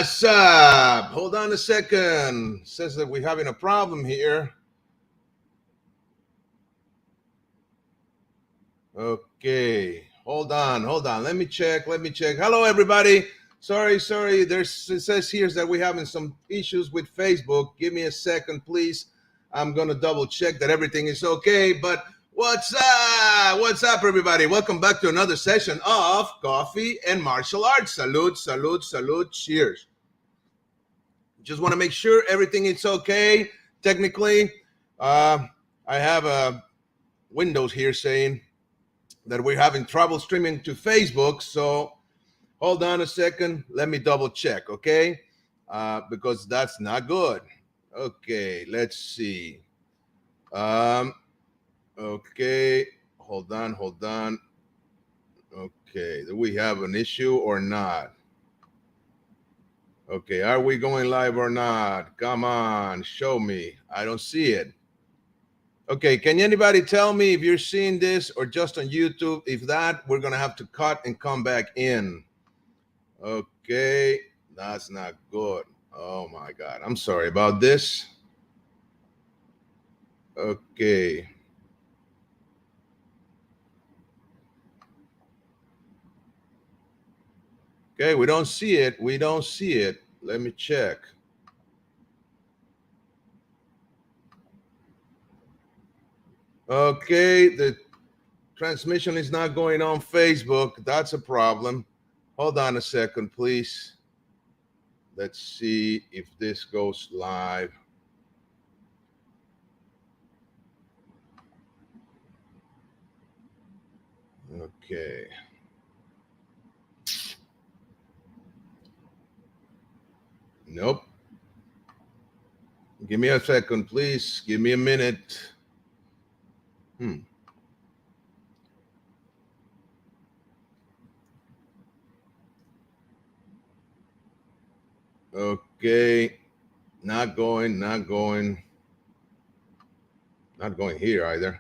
What's up? Hold on a second. It says that we're having a problem here. Okay. Hold on. Let me check. Hello, everybody. Sorry. It says here that we're having some issues with Facebook. Give me a second, please. I'm going to double check that everything is okay. But what's up, everybody? Welcome back to another session of Coffee and Martial Arts. Salute. Cheers. Just want to make sure everything is okay. Technically, I have a Windows here saying that we're having trouble streaming to Facebook. So hold on a second. Let me double check, okay? Because that's not good. Okay, let's see. Okay, hold on. Okay, do we have an issue or not? Okay, are we going live or not? Come on, show me. I don't see it. Okay, can anybody tell me if you're seeing this or just on YouTube? If that, we're going to have to cut and come back in. Okay, that's not good. Oh my God, I'm sorry about this. Okay. Okay, we don't see it. Let me check. Okay, the transmission is not going on Facebook. That's a problem. Hold on a second, please. Let's see if this goes live. Okay. Nope. Give me a second, please. Give me a minute. Okay. Not going here either.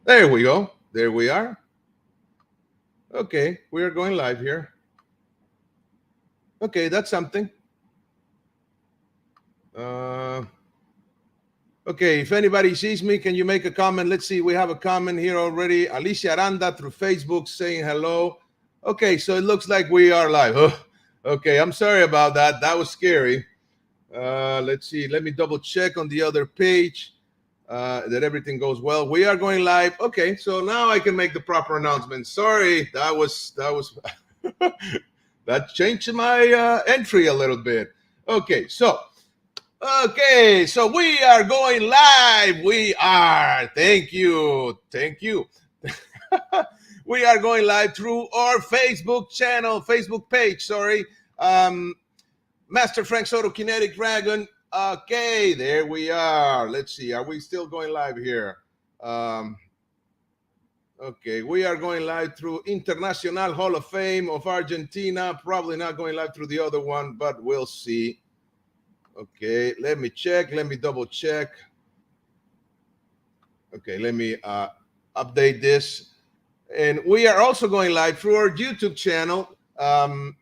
There we go. There we are. Okay, we are going live here. Okay, that's something. Okay, if anybody sees me, can you make a comment? Let's see, we have a comment here already. Alicia Aranda through Facebook saying hello. Okay, so it looks like we are live. Okay, I'm sorry about that. That was scary. Let's see, let me double check on the other page that everything goes well. We are going live. Okay, so now I can make the proper announcement. Sorry, that was that changed my entry a little bit. Okay, so we are going live. We are. Thank you. We are going live through our Facebook page. Sorry, Master Frank Soto, Kinetic Dragon. Okay, there we are. Let's see. Are we still going live here? Okay, we are going live through International Hall of Fame of Argentina. Probably not going live through the other one, but we'll see. Okay, let me check. Let me double check. Okay, let me update this. And we are also going live through our YouTube channel, the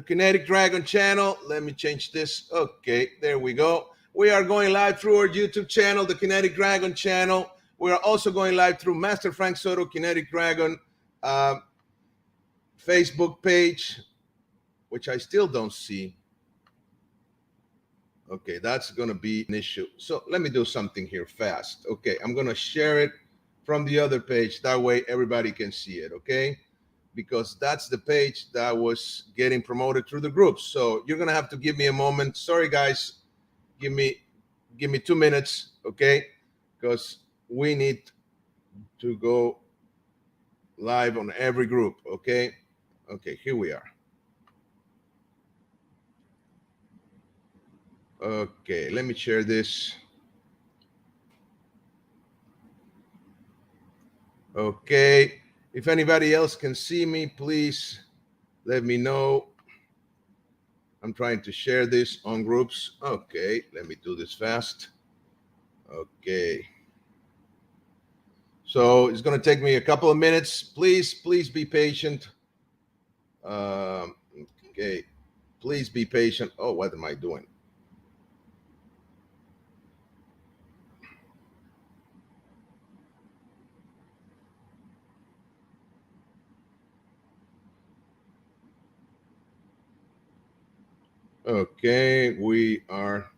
Kinetic Dragon channel. Let me change this. Okay, there we go. We are going live through our YouTube channel, the Kinetic Dragon channel. We are also going live through Master Frank Soto, Kinetic Dragon Facebook page, which I still don't see. Okay, that's going to be an issue. So let me do something here fast. Okay, I'm going to share it from the other page. That way everybody can see it, okay? Because that's the page that was getting promoted through the groups. So you're going to have to give me a moment. Sorry, guys. Give me 2 minutes, okay? Because we need to go live on every group, okay? Okay, here we are. Okay, let me share this. Okay, if anybody else can see me, please let me know. I'm trying to share this on groups. Okay, let me do this fast. Okay. So it's going to take me a couple of minutes. Please be patient. Okay, Okay, please be patient. Oh, what am I doing? Okay, we are.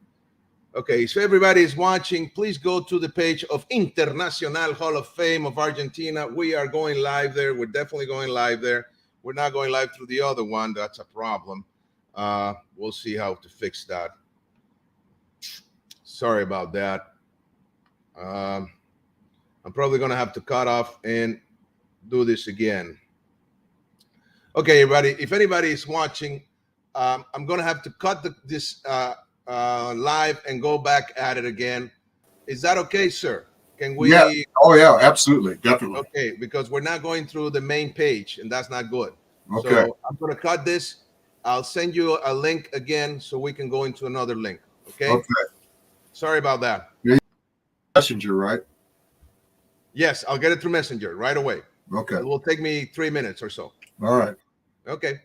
Okay, so everybody is watching. Please go to the page of International Hall of Fame of Argentina. We are going live there. We're definitely going live there. We're not going live through the other one. That's a problem. We'll see how to fix that. Sorry about that. Um, I'm probably going to have to cut off and do this again. Okay, everybody, if anybody is watching, I'm going to have to cut this live and go back at it again. Is that okay, sir? Can we? Yeah. Oh, yeah. Absolutely. Definitely. Okay, because we're not going through the main page, and that's not good. Okay. So I'm going to cut this. I'll send you a link again so we can go into another link. Okay. Okay. Sorry about that. Messenger, right? Yes, I'll get it through Messenger right away. Okay. It will take me 3 minutes or so. All right. Okay.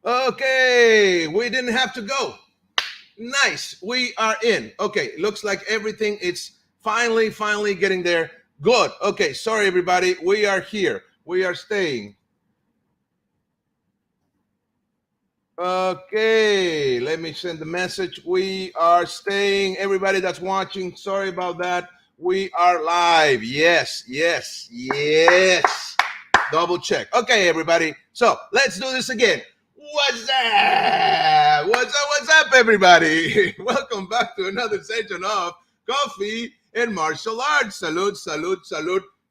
Okay, we didn't have to go. Nice. We are in. Okay, looks like everything is finally getting there. Good. Okay, sorry everybody. We are here. We are staying. Okay, let me send the message. We are staying. Everybody that's watching, sorry about that. We are live. Yes. Double check. Okay, everybody. So let's do this again. What's up? What's up, everybody? Welcome back to another session of Coffee and Martial Arts. Salute.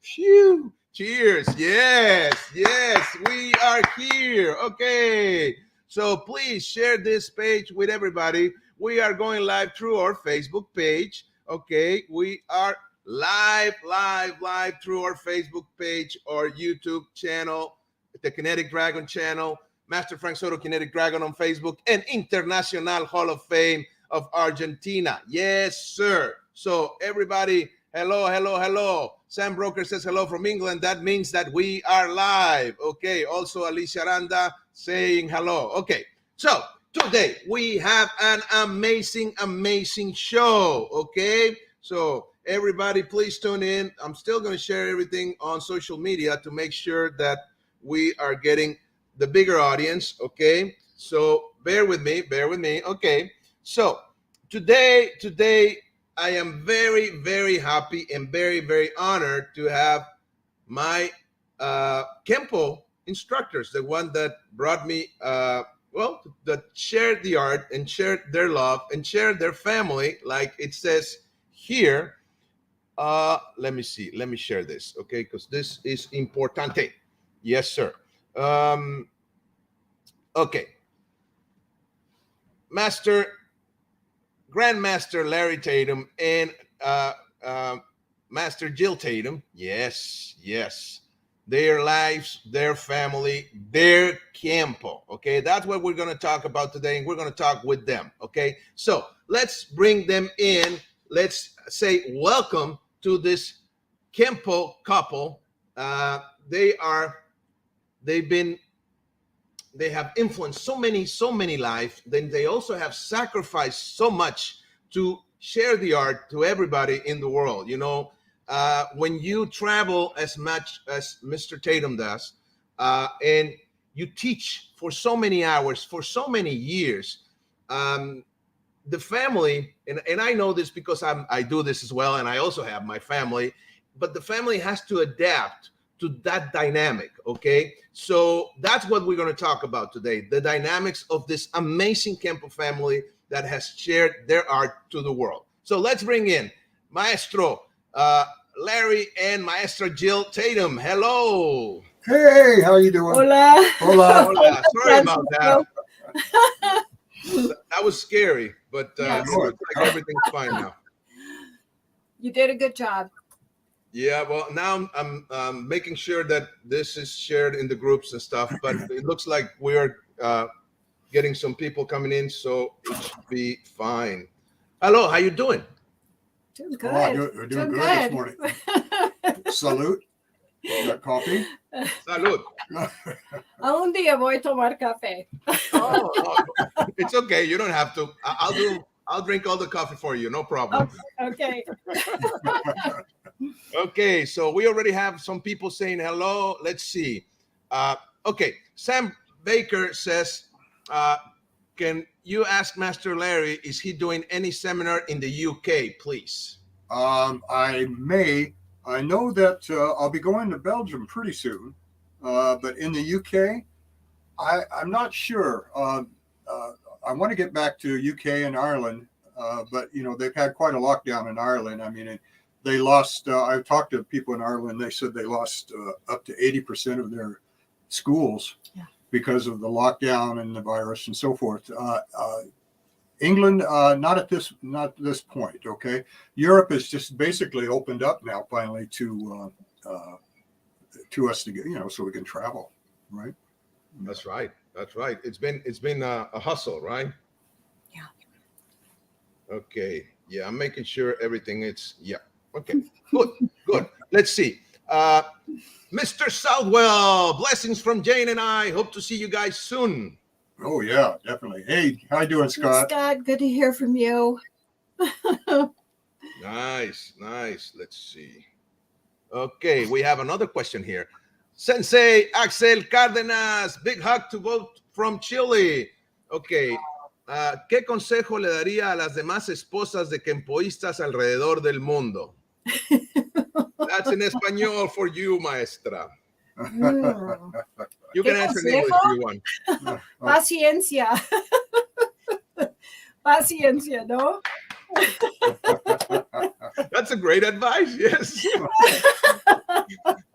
Phew. Cheers. Yes. We are here. Okay. So please share this page with everybody. We are going live through our Facebook page. Okay. We are live through our Facebook page or YouTube channel, the Kinetic Dragon channel, Master Frank Soto Kinetic Dragon on Facebook, and International Hall of Fame of Argentina. Yes, sir. So everybody, hello. Sam Broker says hello from England. That means that we are live. Okay. Also, Alicia Aranda saying hello. Okay. So today we have an amazing show. Okay. So everybody, please tune in. I'm still going to share everything on social media to make sure that we are getting the bigger audience. Okay. So bear with me. Okay. So today I am very happy and very honored to have my Kenpo instructors, the one that brought me, that shared the art and shared their love and shared their family, like it says here. Let me see. Let me share this, okay? Because this is importante. Yes, sir. Okay. Grandmaster Larry Tatum and Master Jill Tatum. Yes. Their lives, their family, their Kenpo. Okay, that's what we're going to talk about today, and we're going to talk with them. Okay, so let's bring them in. Let's say welcome to this Kenpo couple. They have influenced so many lives. Then they also have sacrificed so much to share the art to everybody in the world. You know, when you travel as much as Mr. Tatum does, and you teach for so many hours, for so many years, the family, and I know this because I do this as well, and I also have my family, but the family has to adapt to that dynamic. Okay, so that's what we're going to talk about today, the dynamics of this amazing Kenpo family that has shared their art to the world. So let's bring in Maestro Larry and Maestra Jill Tatum. Hello. Hey, how you doing? Hola. Hola. Hola. Sorry about that. Francisco. That was scary, but Yes. it looks like everything's fine now. You did a good job. Yeah, well, now I'm making sure that this is shared in the groups and stuff, but it looks like we're getting some people coming in, so it should be fine. Hello, how you doing? Doing good. We're doing good this morning. Salute. Got coffee? Salud. Un día voy a tomar café. Oh, it's okay. You don't have to. I'll drink all the coffee for you. No problem. Okay. Okay, so we already have some people saying hello. Let's see. Okay, Sam Baker says, can you ask Master Larry, is he doing any seminar in the UK, please? I may. I know that I'll be going to Belgium pretty soon, but in the UK, I'm not sure. I want to get back to UK and Ireland, but they've had quite a lockdown in Ireland. I mean, they lost. I've talked to people in Ireland. They said they lost up to 80% of their schools because of the lockdown and the virus and so forth. England, not at this point. Okay, Europe is just basically opened up now, finally to us to get, so we can travel, right? That's right. That's right. It's been a hustle, right? Yeah. Okay. Yeah, I'm making sure everything is. Yeah. Okay. Good. Let's see. Mr. Southwell, blessings from Jane and I. Hope to see you guys soon. Oh yeah, definitely. Hey, how you doing, Scott? Scott, good to hear from you. Nice. Let's see. Okay, we have another question here. Sensei Axel Cárdenas, big hug to both from Chile. Okay, ¿qué consejo le daría a las demás esposas de kempoístas alrededor del mundo? That's in español for you, maestra. You can answer in English if you want. Paciencia. Paciencia, ¿no? That's a great advice, yes.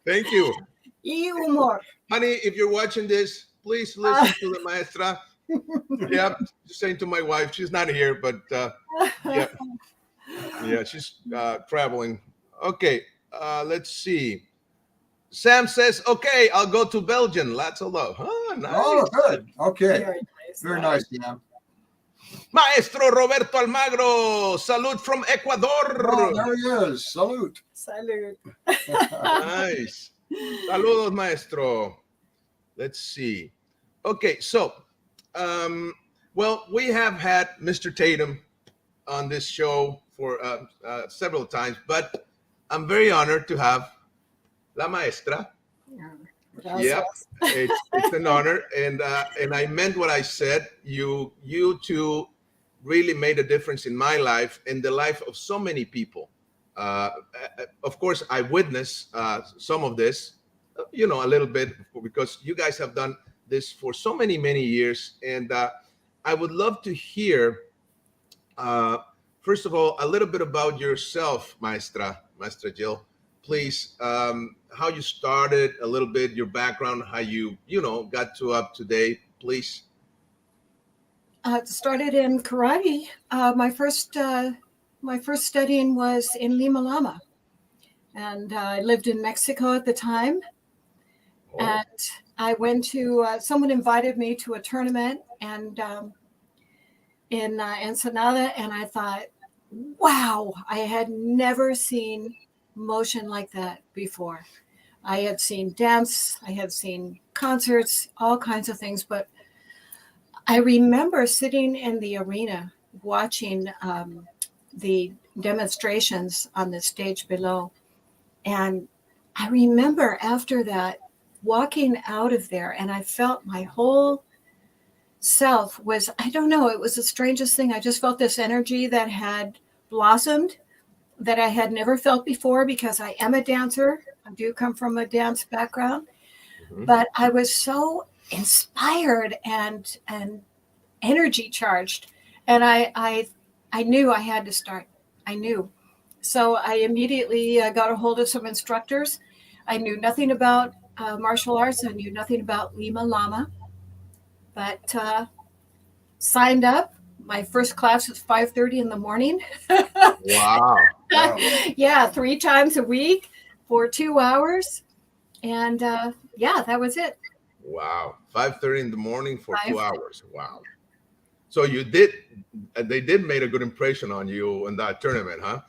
Thank you. Y humor. Honey, if you're watching this, please listen to the maestra. Yeah, just saying to my wife, she's not here, but yeah, she's traveling. Okay, let's see. Sam says, okay, I'll go to Belgium. Lots of love. Oh, nice. Oh, good. Okay. Very nice. Very nice, Sam. Maestro Roberto Almagro, salute from Ecuador. Oh, there he is. Salute. Salud. Nice. Saludos, maestro. Let's see. Okay, so, well, we have had Mr. Tatum on this show for several times, but I'm very honored to have La Maestra. Yep, it's an honor, and I meant what I said. You two really made a difference in my life and the life of so many people. Of course, I witnessed some of this, a little bit, because you guys have done this for so many years, and I would love to hear, first of all, a little bit about yourself, Maestra Jill. Please, how you started, a little bit, your background, how you got to up to date, please. Started in karate. My first studying was in Lima Lama, and I lived in Mexico at the time. Oh. And I went to someone invited me to a tournament and in Ensenada, and I thought, wow, I had never seen motion like that before. I had seen dance, I had seen concerts, all kinds of things, but I remember sitting in the arena watching the demonstrations on the stage below. And I remember after that walking out of there, and I felt my whole self was, I don't know, it was the strangest thing. I just felt this energy that had blossomed that I had never felt before, because I am a dancer. I do come from a dance background, but I was so inspired and energy charged, and I knew I had to start I knew. So I immediately got a hold of some instructors. I knew nothing about martial arts. I knew nothing about Lima Lama, but signed up. My first class was 5:30 in the morning. Wow. Wow. Yeah, 3 times a week for 2 hours. And yeah, that was it. Wow. 5:30 in the morning for 2 Five. hours. Wow. So you did, they did made a good impression on you in that tournament, huh?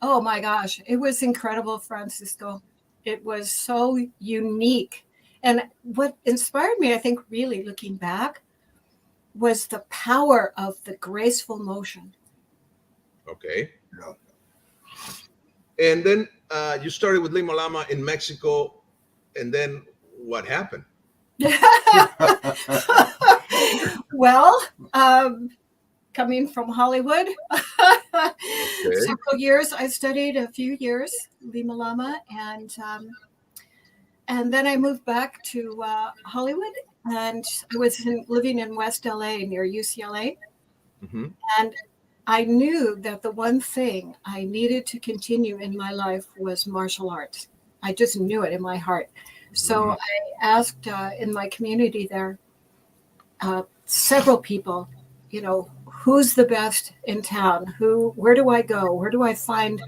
Oh my gosh, it was incredible, Francisco. It was so unique. And what inspired me, I think, really looking back, was the power of the graceful motion. Okay. Yeah. And then you started with Lima Lama in Mexico. And then what happened? Well, coming from Hollywood, Okay. several years, I studied a few years Lima Lama, and then I moved back to Hollywood, and I was living in West LA near UCLA. Hmm. And I knew that the one thing I needed to continue in my life was martial arts. I just knew it in my heart. So I asked in my community there several people, who's the best in town? Where do I go? Where do I find?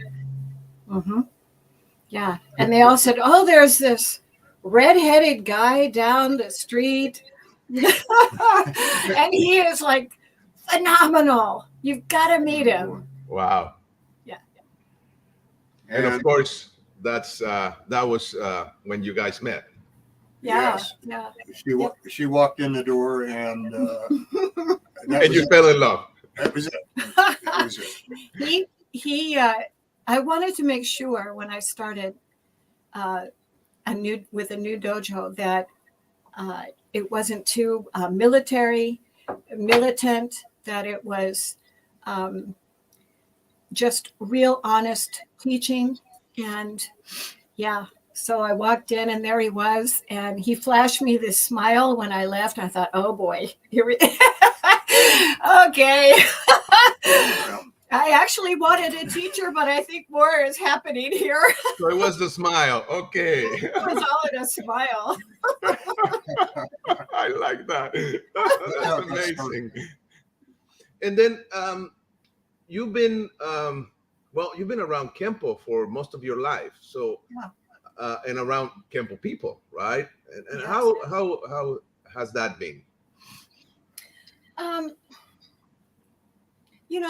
Hmm. Yeah. And they all said, oh, there's this redheaded guy down the street. And he is like phenomenal. You've got to meet him. Wow. Yeah. And of course, that was when you guys met. Yeah. Yes. Yeah. She walked in the door, and And you fell in love. that was it. That was it. I wanted to make sure when I started with a new dojo that it wasn't too militant, that it was just real honest teaching. And yeah, so I walked in and there he was, and he flashed me this smile when I left. I thought, oh boy, here we okay. I actually wanted a teacher, but I think more is happening here. So it was the smile. Okay. It was all in a smile. I like that. That's amazing. And then you've been you've been around Kenpo for most of your life. So and around Kenpo people, right? And Yes. how has that been?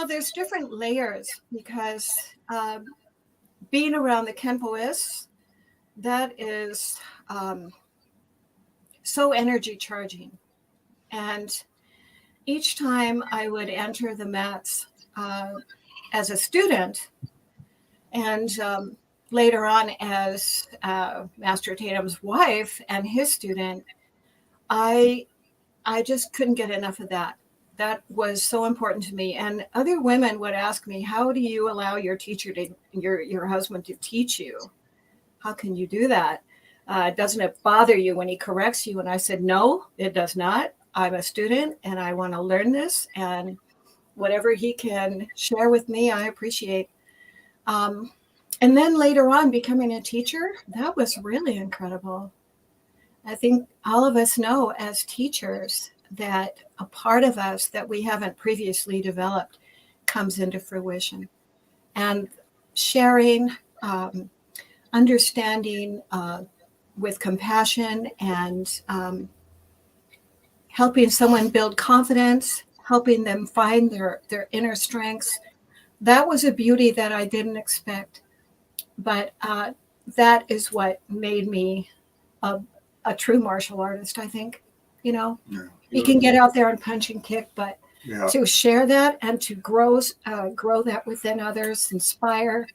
There's different layers because being around the Kenpoists, that is so energy charging. And each time I would enter the mats as a student, and later on as Master Tatum's wife and his student, I just couldn't get enough of that. That was so important to me. And other women would ask me, how do you allow your teacher your husband to teach you? How can you do that? Doesn't it bother you when he corrects you? And I said, no, it does not. I'm a student and I want to learn this. And whatever he can share with me, I appreciate. And then later on, becoming a teacher, that was really incredible. I think all of us know as teachers that a part of us that we haven't previously developed comes into fruition. And sharing, understanding with compassion, and helping someone build confidence, helping them find their inner strengths. That was a beauty that I didn't expect. But that is what made me a true martial artist, I think. You can get out there and punch and kick, but to share that and to grow that within others, inspire,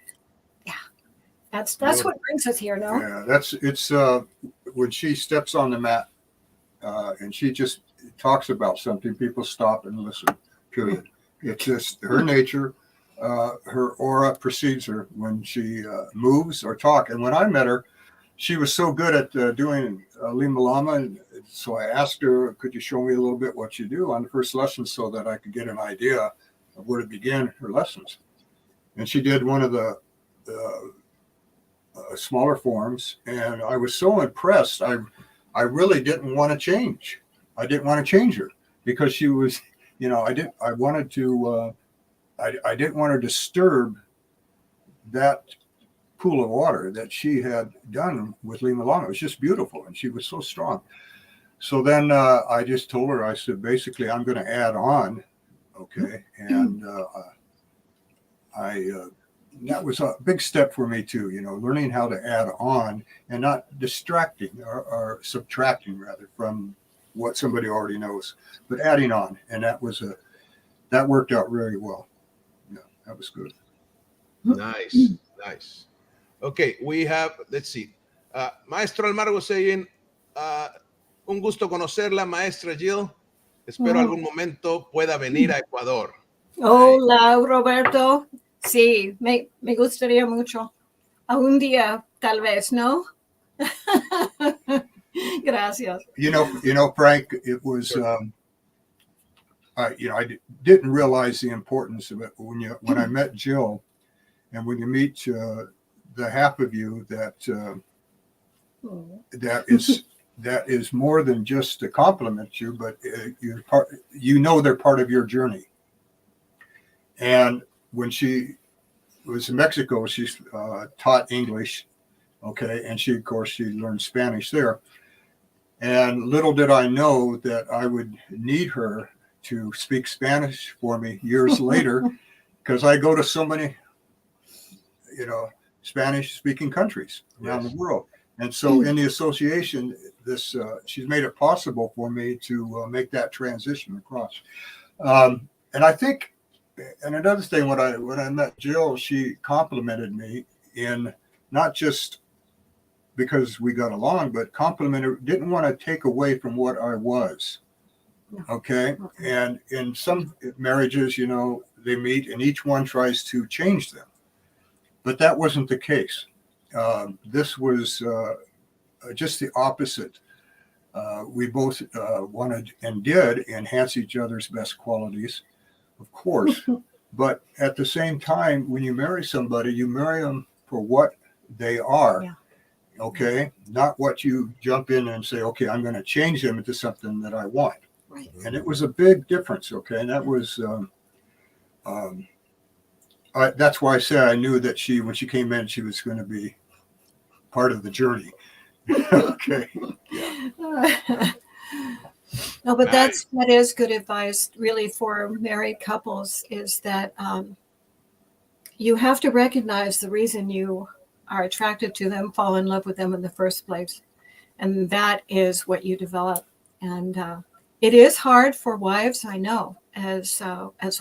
that's what brings us here. No, Yeah, it's when she steps on the mat and she just talks about something, people stop and listen. Period. It's just her nature. Her aura precedes her when she moves or talk. And when I met her, she was so good at doing Lima Lama, and so I asked her, could you show me a little bit what you do on the first lesson so that I could get an idea of where to begin her lessons. and she did one of the smaller forms, and I was so impressed. I really didn't want to change. I didn't want to change her because she was, I wanted to. I didn't want to disturb that pool of water that she had done with Lima Llama. It was just beautiful, and she was so strong. So then I just told her, I said, basically, I'm going to add on, okay, and that was a big step for me too, learning how to add on and not distracting or subtracting rather from what somebody already knows, but adding on. And that worked out really well. Yeah, that was good. Nice, nice. Okay, we have, let's see. Maestro Almar was saying, un gusto conocerla, Maestra Jill. Espero algún momento pueda venir a Ecuador. Hola, Roberto. Sí, me gustaría mucho. A un día, tal vez, ¿no? Gracias. Frank, it was, I didn't realize the importance of it when I met Jill, and when you meet the half of you that is more than just to compliment you, but they're part of your journey. And when she was in Mexico, she taught English, okay, and she learned Spanish there. And little did I know that I would need her to speak Spanish for me years later, because I go to so many, Spanish-speaking countries around the world. And so in the association, she's made it possible for me to make that transition across. And I think, and another thing, when I met Jill, she complimented me in not just because we got along, but didn't want to take away from what I was. Okay. And in some marriages, they meet and each one tries to change them. But that wasn't the case. This was just the opposite. We both wanted and did enhance each other's best qualities, of course. But at the same time, when you marry somebody, you marry them for what they are. Yeah. Okay. Not what you jump in and say, okay, I'm going to change them into something that I want. Right. And it was a big difference. Okay. And that was, that's why I say I knew that when she came in, she was going to be part of the journey. Okay. Yeah. No, but that is good advice, really, for married couples, is that you have to recognize the reason you are attracted to them, fall in love with them in the first place. And that is what you develop. And it is hard for wives, I know, as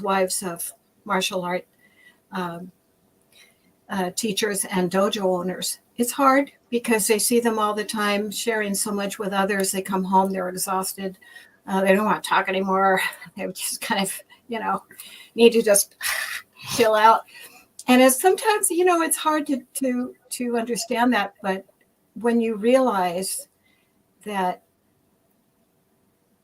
wives of martial art teachers and dojo owners. It's hard because they see them all the time sharing so much with others. They come home, they're exhausted. They don't want to talk anymore. They just kind of, need to just chill out. And it's sometimes, it's hard to understand that. But when you realize that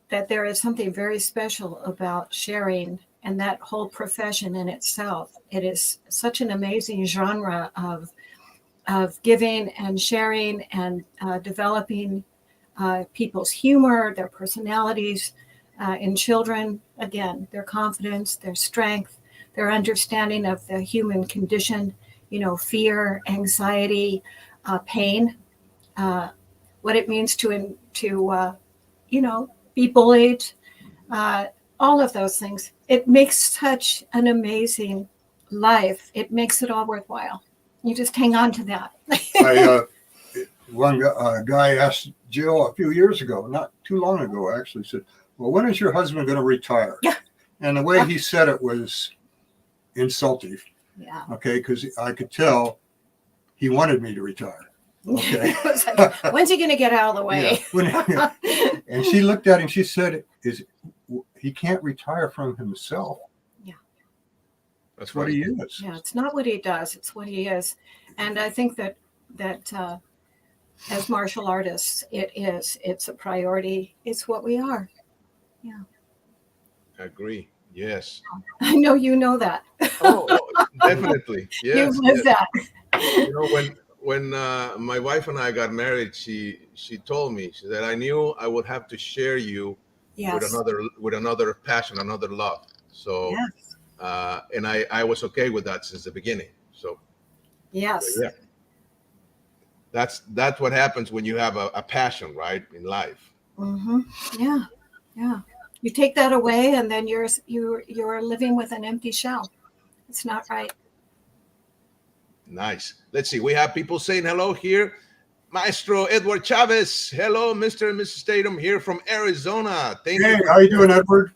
there is something very special about sharing, and that whole profession in itself, it is such an amazing genre of giving and sharing and developing people's humor, their personalities, in children, again, their confidence, their strength, their understanding of the human condition, fear, anxiety, pain, what it means to be bullied, all of those things. It makes such an amazing life. It makes it all worthwhile. You just hang on to that. One guy asked Jill a few years ago, not too long ago, actually, said, well, when is your husband going to retire? Yeah. And the way he said it was insulting. Yeah. Okay, because I could tell he wanted me to retire. Okay. Like, when's he going to get out of the way? Yeah. And she looked at him. She said, he can't retire from himself. Yeah. That's what he is. Yeah, it's not what he does. It's what he is. And I think that as martial artists, it's a priority. It's what we are. Yeah. I agree. Yes. I know you know that. Definitely. You've Yes, lived yes. that. You know, when my wife and I got married, she told me, she said, I knew I would have to share you Yes. with another passion, another love. So Yes. and I was okay with that since the beginning. So Yes. yeah, that's what happens when you have a passion, right, in life. Hmm. Yeah. Yeah. You take that away, and then you're living with an empty shell. It's not right. Nice. Let's see. We have people saying hello here. Maestro Edward Chavez. Hello, Mr. and Mrs. Tatum here from Arizona. Thank you Hey, for how you doing, sharing. Edward?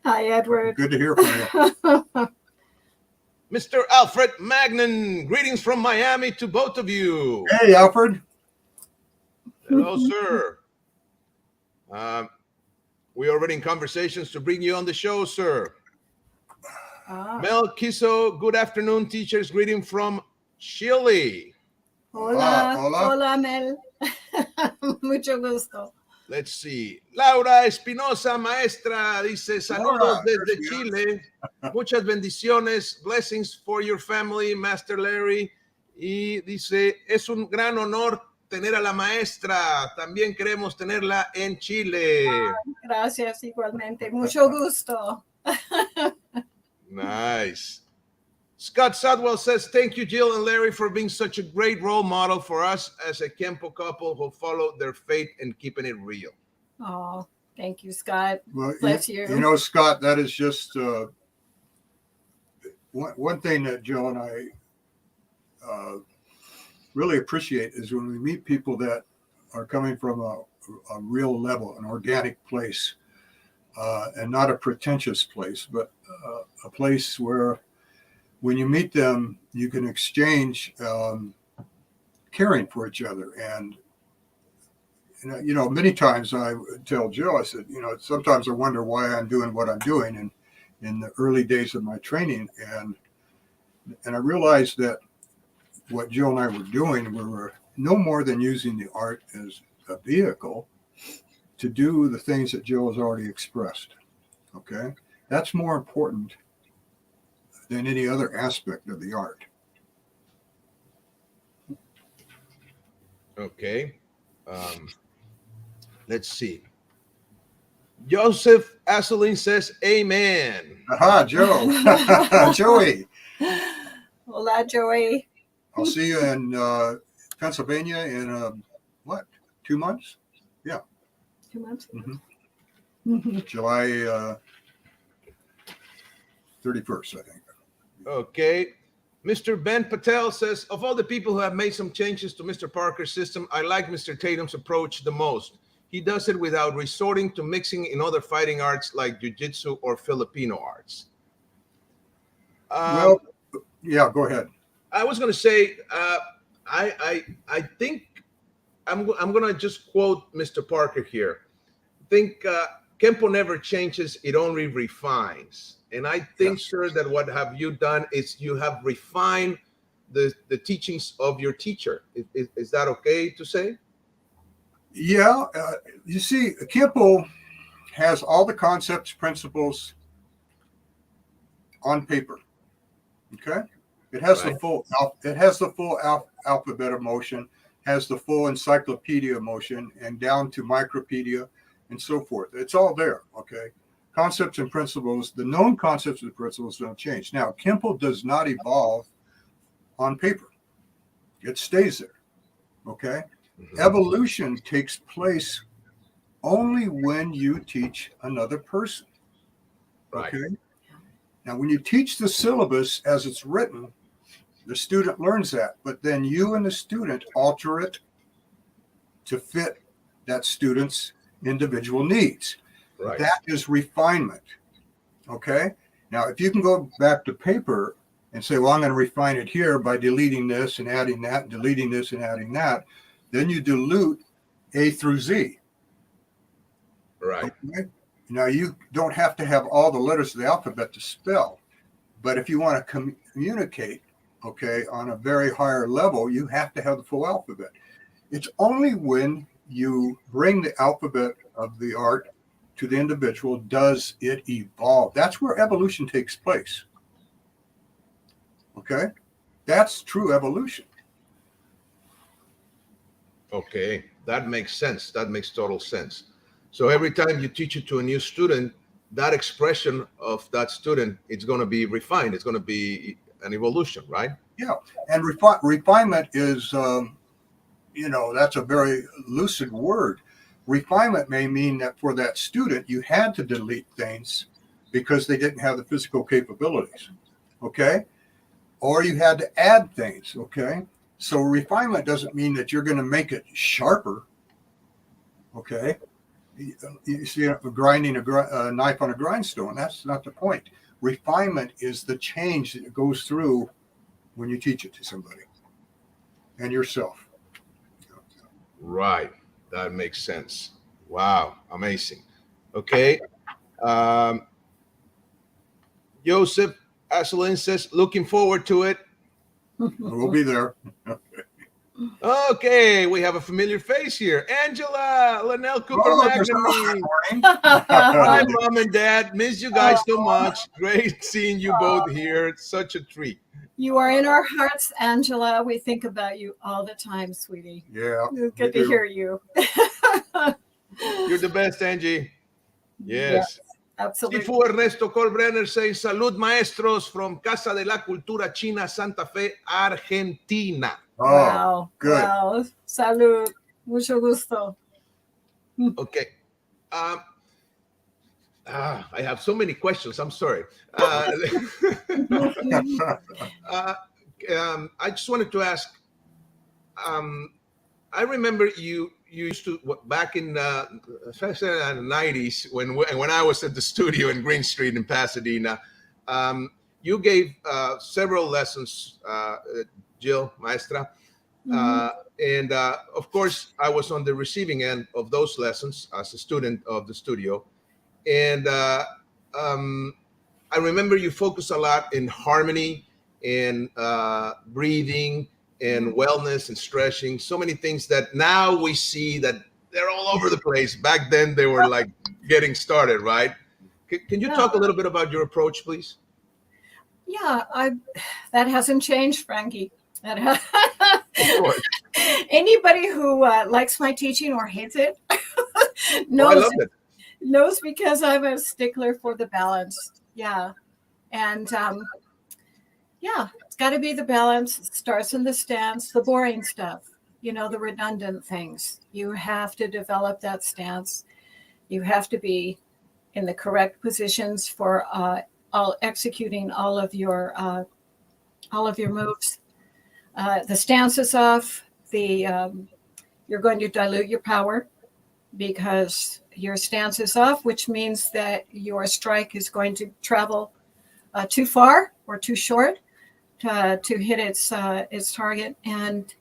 Hi, Edward. Good to hear from you. Mr. Alfred Magnan. Greetings from Miami to both of you. Hey, Alfred. Hello, sir. Um, we're already in conversations to bring you on the show, sir. Ah. Mel Kiso, good afternoon, teachers. Greeting from Chile. Hola, Hola. hola, Mel. Mucho gusto. Let's see. Laura Espinosa, maestra, dice saludos Laura, there desde she is. Chile. Muchas bendiciones, blessings for your family, Master Larry. Y dice, es un gran honor tener a la maestra. También queremos tenerla en Chile. Gracias, igualmente. Mucho gusto. Nice. Scott Sadwell says, thank you, Jill and Larry, for being such a great role model for us as a Kenpo couple who follow their faith and keeping it real. Oh, thank you, Scott. Well, Bless you you. know, Scott, that is just one thing that Joe and I really appreciate is when we meet people that are coming from a real level, an organic place, and not a pretentious place, but a place where when you meet them, you can exchange caring for each other. And, you know, many times I tell Joe, I said, you know, sometimes I wonder why I'm doing what I'm doing in the early days of my training. And I realized that what Jill and I were doing, we were no more than using the art as a vehicle to do the things that Jill has already expressed. Okay. That's more important than any other aspect of the art. Okay. Let's see. Joseph Asselin says, amen. Aha, Joe. Joey. Hola, Joey. I'll see you in Pennsylvania in what, 2 months? 2 months. Mm-hmm. July 31st, I think. Okay. Mr. Ben Patel says, of all the people who have made some changes to Mr. Parker's system, I like Mr. Tatum's approach the most. He does it without resorting to mixing in other fighting arts like jiu-jitsu or Filipino arts. Well, yeah, go ahead. I was going to say, I think I'm going to just quote Mr. Parker here. I think Kenpo never changes; it only refines. And I think, Yes. sir, that what have you done is you have refined the teachings of your teacher. Is that okay to say? Yeah, you see, Kenpo has all the concepts, principles on paper. Okay, it has Right. the full. It has the full alphabet of motion, has the full encyclopedia of motion, and down to micropedia and so forth. It's all there. Okay, concepts and principles. The known concepts and principles don't change. Now, Kenpo does not evolve on paper. It stays there. Okay, Mhm. evolution takes place only when you teach another person. Right. Okay. Now, when you teach the syllabus as it's written, the student learns that, but then you and the student alter it to fit that student's individual needs. Right. That is refinement. Okay. Now, if you can go back to paper and say, well, I'm going to refine it here by deleting this and adding that, and deleting this and adding that, then you dilute A through Z. Right. Okay? Now, you don't have to have all the letters of the alphabet to spell, but if you want to communicate, okay, on a very higher level, you have to have the full alphabet. It's only when you bring the alphabet of the art to the individual, does it evolve? That's where evolution takes place. Okay? That's true evolution. Okay, that makes sense. That makes total sense. So every time you teach it to a new student, that expression of that student, it's going to be refined. It's going to be an evolution, right? Yeah. And refinement is, that's a very lucid word. Refinement may mean that for that student, you had to delete things because they didn't have the physical capabilities. Okay. Or you had to add things. Okay. So refinement doesn't mean that you're going to make it sharper. Okay. You see, grinding a knife on a grindstone. That's not the point. Refinement is the change that goes through when you teach it to somebody and yourself. Right. That makes sense. Wow. Amazing. Okay. Joseph Asolin says, looking forward to it. We'll be there. Okay, we have a familiar face here. Angela, Linnell Cooper Magnamy. Hi, Mom and Dad. Miss you guys so much. Great seeing you both here. It's such a treat. You are in our hearts, Angela. We think about you all the time, sweetie. Yeah. It's good to hear you. You're the best, Angie. Yes. Absolutely. Sifu Ernesto Colbrenner says, Salud Maestros from Casa de la Cultura China, Santa Fe, Argentina. Oh, Wow. good. Wow. Salud. Mucho gusto. Okay. I have so many questions. I'm sorry. I just wanted to ask. I remember you used to back in the 90s when I was at the studio in Green Street in Pasadena. You gave several lessons, Jill, maestra. And of course, I was on the receiving end of those lessons as a student of the studio. And I remember you focus a lot in harmony and breathing and wellness and stretching, so many things that now we see that they're all over the place. Back then, they were like getting started, right? Can you talk a little bit about your approach, please? Yeah, that hasn't changed, Frankie. Anybody who likes my teaching or hates it knows because I'm a stickler for the balance. Yeah. And it's got to be the balance. It starts in the stance, the boring stuff, the redundant things. You have to develop that stance. You have to be in the correct positions for executing all of your moves. The stance is off. You're going to dilute your power because your stance is off, which means that your strike is going to travel too far or too short to hit its target, and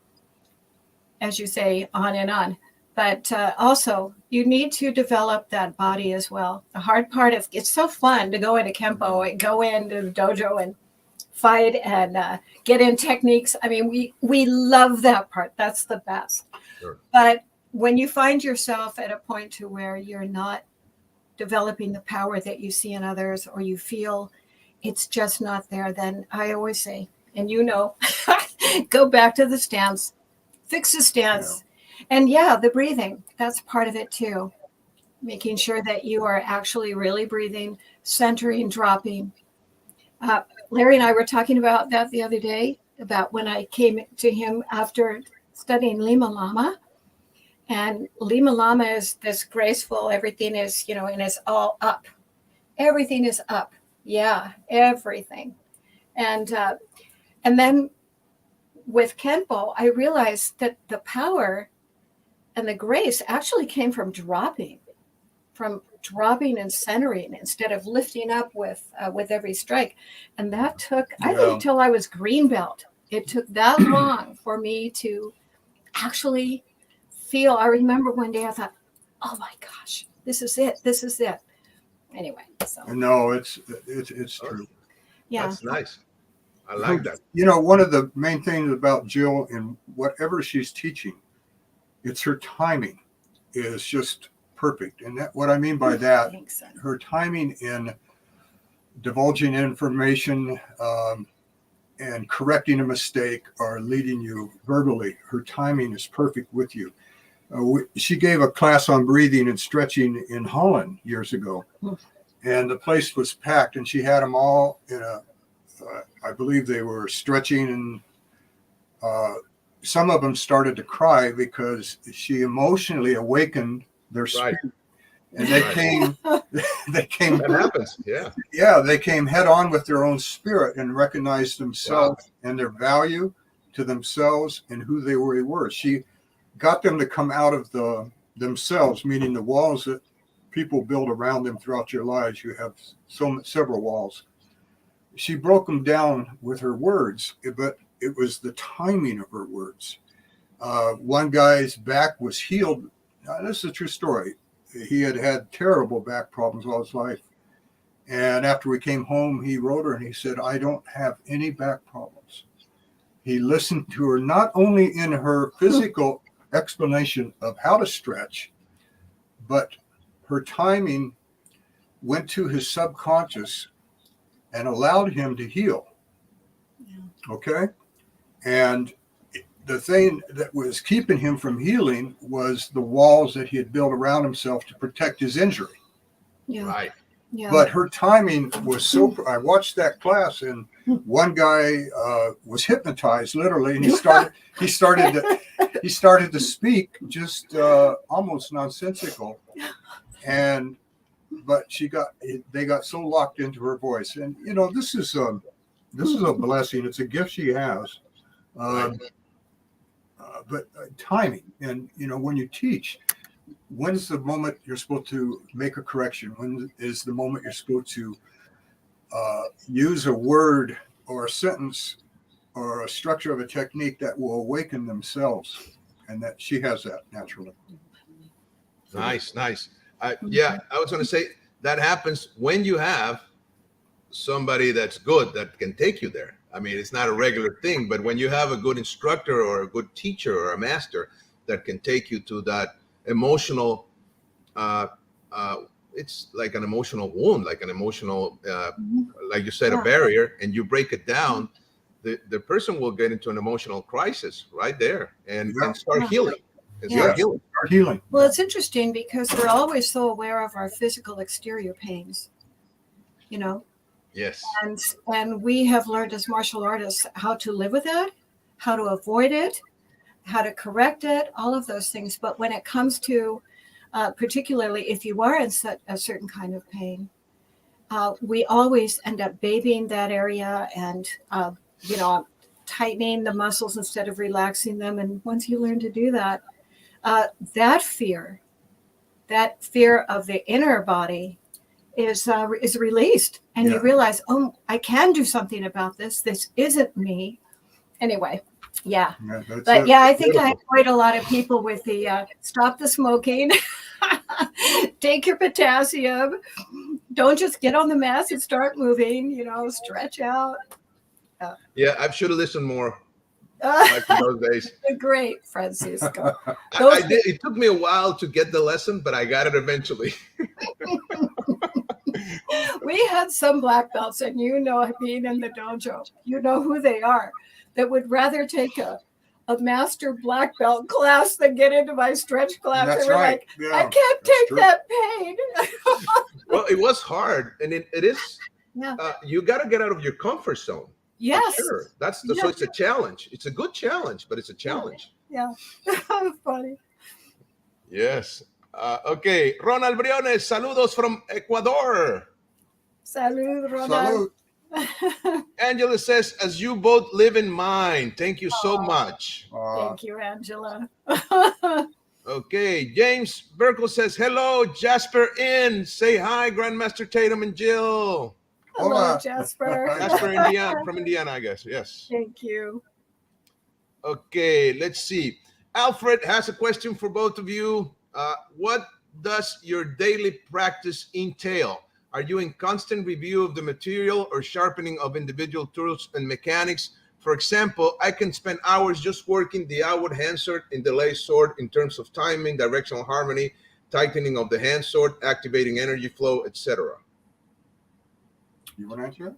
as you say, on and on. But also, you need to develop that body as well. The hard part is it's so fun to go into Kenpo and go into the dojo and fight and get in techniques. I mean, we love that part. That's the best. Sure. But when you find yourself at a point to where you're not developing the power that you see in others, or you feel it's just not there, then I always say, and go back to the stance, fix the stance. And the breathing, that's part of it too. Making sure that you are actually really breathing, centering, dropping. Larry and I were talking about that the other day, about when I came to him after studying Lima Lama. And Lima Lama is this graceful, everything is, and it's all up. Everything is up. Yeah, everything. And then with Kenpo, I realized that the power and the grace actually came from dropping and centering instead of lifting up with every strike. And that took, I think, till I was green belt. It took that long for me to actually feel. I remember one day I thought, oh my gosh, this is it. This is it. Anyway, so. No, it's true. Yeah. That's nice. I like that. One of the main things about Jill in whatever she's teaching, it's her timing is just perfect. And what I mean by that, Thanks. her timing in divulging information and correcting a mistake or leading you verbally, her timing is perfect with you. She gave a class on breathing and stretching in Holland years ago, and the place was packed, and she had them all in I believe they were stretching, and some of them started to cry because she emotionally awakened their spirit. Right. And they came, That happens. Yeah. yeah, they came head on with their own spirit and recognized themselves and their value to themselves and who they really were. She got them to come out of themselves, meaning the walls that people build around them throughout your lives. You have several walls. She broke them down with her words, but it was the timing of her words. One guy's back was healed. Now, this is a true story. He had terrible back problems all his life. And after we came home, he wrote her and he said, I don't have any back problems. He listened to her not only in her physical explanation of how to stretch, but her timing went to his subconscious and allowed him to heal. Yeah. Okay? And the thing that was keeping him from healing was the walls that he had built around himself to protect his injury. Yeah. Right. Yeah. But her timing was so. I watched that class, and one guy was hypnotized literally, and he started to speak just almost nonsensical, but they got so locked into her voice, and this is a blessing. It's a gift she has. But timing, and when you teach, when's the moment you're supposed to make a correction? When is the moment you're supposed to use a word or a sentence or a structure of a technique that will awaken themselves? And that she has that naturally. Nice. Yeah, I was going to say that happens when you have somebody that's good that can take you there. I mean, it's not a regular thing, but when you have a good instructor or a good teacher or a master that can take you to that emotional, it's like an emotional wound, like an emotional, like you said, a barrier, and you break it down, the person will get into an emotional crisis right there and start healing. Start healing. Well, it's interesting because we're always so aware of our physical exterior pains, Yes. And we have learned as martial artists how to live with it, how to avoid it, how to correct it, all of those things. But when it comes to, particularly if you are in a certain kind of pain, we always end up babying that area and, tightening the muscles instead of relaxing them. And once you learn to do that, that fear of the inner body is released, and you realize, oh, I can do something about this. This isn't me. Anyway, I think I avoid a lot of people with the stop the smoking, take your potassium, don't just get on the mats and start moving. Stretch out. Yeah, I should have listened more. Like in those days. Great, Francisco. I did. It took me a while to get the lesson, but I got it eventually. We had some black belts, and being in the dojo, you know who they are, that would rather take a master black belt class than get into my stretch class. That's they were right. Like, I can't take that pain. Well, it was hard, and it is. Yeah. You got to get out of your comfort zone. Yes. Sure. So it's a challenge. It's a good challenge, but it's a challenge. Yeah. Funny. Yes. Okay. Ronald Briones, saludos from Ecuador. Salud, Ronald. Salud. Angela says, as you both live in mind. Thank you so much. Thank you, Angela. Okay. James Burkle says, hello, Jasper in. Say hi, Grandmaster Tatum and Jill. Hello, Hola. Jasper. Jasper, Indiana, from Indiana, I guess. Yes. Thank you. Okay, let's see. Alfred has a question for both of you. What does your daily practice entail? Are you in constant review of the material or sharpening of individual tools and mechanics? For example, I can spend hours just working the outward hand sword in the lay sword in terms of timing, directional harmony, tightening of the hand sword, activating energy flow, etc. You want to answer that?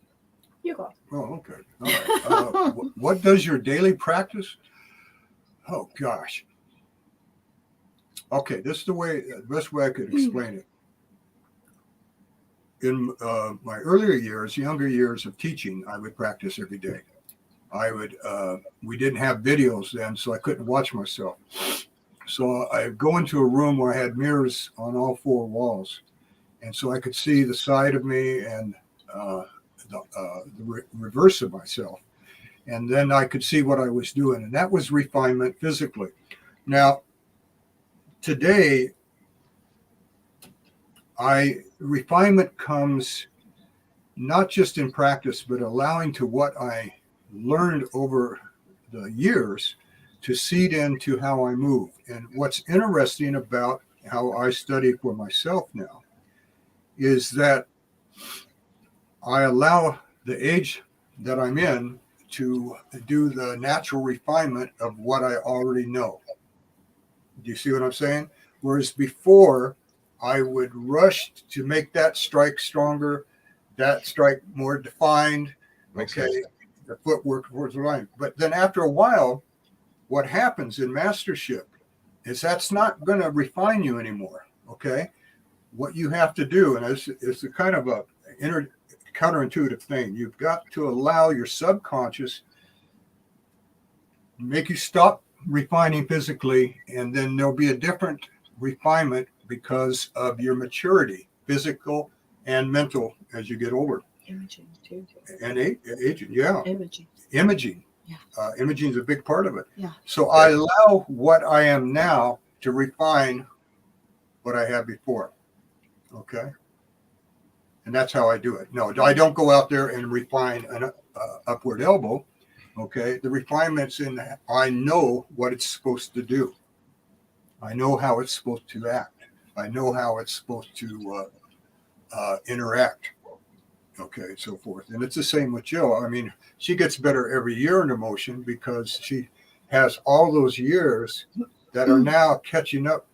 You go. Oh, okay. All right. What does your daily practice? Oh, gosh. Okay, this is the best way I could explain it. In my earlier years, younger years of teaching, I would practice every day. We didn't have videos then, so I couldn't watch myself. So I'd go into a room where I had mirrors on all four walls. And so I could see the side of me and the reverse of myself. And then I could see what I was doing. And that was refinement physically. Now, today, refinement comes not just in practice, but allowing to what I learned over the years to seed into how I move. And what's interesting about how I study for myself now is that I allow the age that I'm in to do the natural refinement of what I already know. Do you see what I'm saying? Whereas before, I would rush to make that strike stronger, that strike more defined. Makes Okay, sense. the footwork towards the line. But then after a while, what happens in mastership is that's not going to refine you anymore. Okay, what you have to do, and it's a kind of a counterintuitive thing. You've got to allow your subconscious make you stop refining physically, and then there'll be a different refinement because of your maturity, physical and mental, as you get older. Imaging too. And aging, yeah. Imaging. Imaging. Yeah. Imaging is a big part of it. Yeah. So I allow what I am now to refine what I had before. Okay. And that's how I do it. No, I don't go out there and refine an upward elbow. Okay. The refinement's in that I know what it's supposed to do. I know how it's supposed to act. I know how it's supposed to interact. Okay, so forth. And it's the same with Jill. I mean, she gets better every year in emotion because she has all those years that are now catching up.